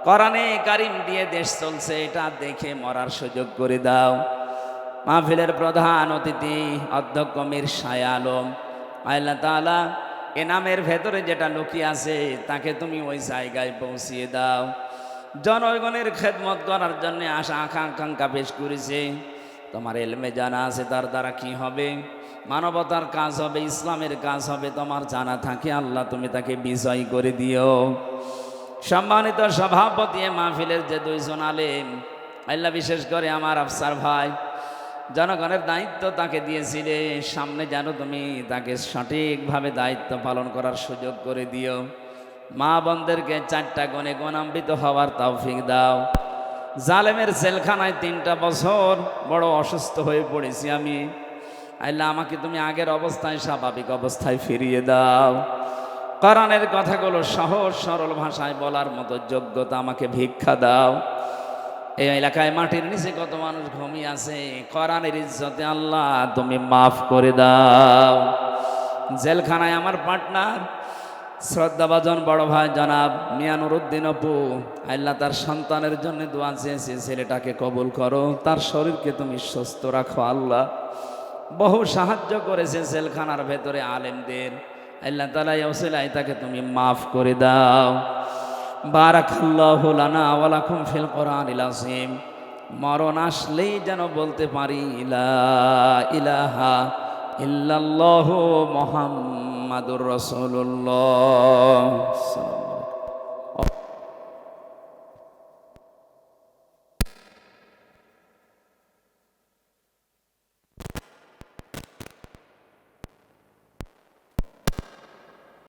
কোরআনে কারিম দিয়ে দেশ চলছে এটা দেখে মরার সুযোগ করে দাও। মাহফিলের প্রধান অতিথি অধ্যক্ষ মীর শাহ আলম, আল্লাহ তাআলা এ নামের ভেতরে যেটা লুকিয়ে আছে তাকে তুমি ওই জায়গায় পৌঁছিয়ে দাও। জনগণের খেদমত করার জন্য আশা আকাঙ্ক্ষা পেশ করেছে, তোমার এলমে জানা আছে তার দ্বারা কি হবে, মানবতার কাজ হবে, ইসলামের কাজ হবে, তোমার জানা থাকে আল্লাহ তুমি তাকে বিজয় করে দিও। সম্মানিত সভাপতি মাহফিলের যে দুইজন আলেম, আল্লাহ বিশেষ করে আমার আফসার ভাই, জনগণের দায়িত্ব তাকে দিয়েছিলে, সামনে যেন তুমি তাকে সঠিকভাবে দায়িত্ব পালন করার সুযোগ করে দিও। মা বোনদেরকে 4টা গুণে গুণান্বিত হওয়ার তৌফিক দাও। জালেমের জেলখানায় 3টা বছর বড় অসুস্থ হয়ে পড়েছি আমি, আল্লাহ আমাকে তুমি আগের অবস্থায় স্বাভাবিক অবস্থায় ফিরিয়ে দাও। কোরআনের কথাগুলো সহজ সরল ভাষায় বলার মতো যোগ্যতা আমাকে ভিক্ষা দাও। এই এলাকায় মাটির নিচে কত মানুষ ঘুমিয়ে আছে, কোরআনের ইজ্জতে আল্লাহ তুমি মাফ করে দাও। জেলখানায় আমার পার্টনার শ্রদ্ধাভাজন বড় ভাই জনাব মিয়া নুরুদ্দিন অপু, আল্লাহ তার সন্তানের জন্য দোয়া চেয়েছে, ছেলেটাকে কবুল করো, তার শরীরকে তুমি সুস্থ রাখো আল্লাহ। বহু সাহায্য করেছে জেলখানার ভেতরে আলেমদের, আল্লাহ তাআলা এই ওসিলায় তাকে তুমি মাফ করে দাও। বারাকাল্লাহু লানা ওয়া লাকুম ফিল কোরআনিল আযীম। মরণ আসলেই যেন বলতে পারি লা ইলাহা ইল্লাল্লাহু মুহাম্মাদুর রাসূলুল্লাহ।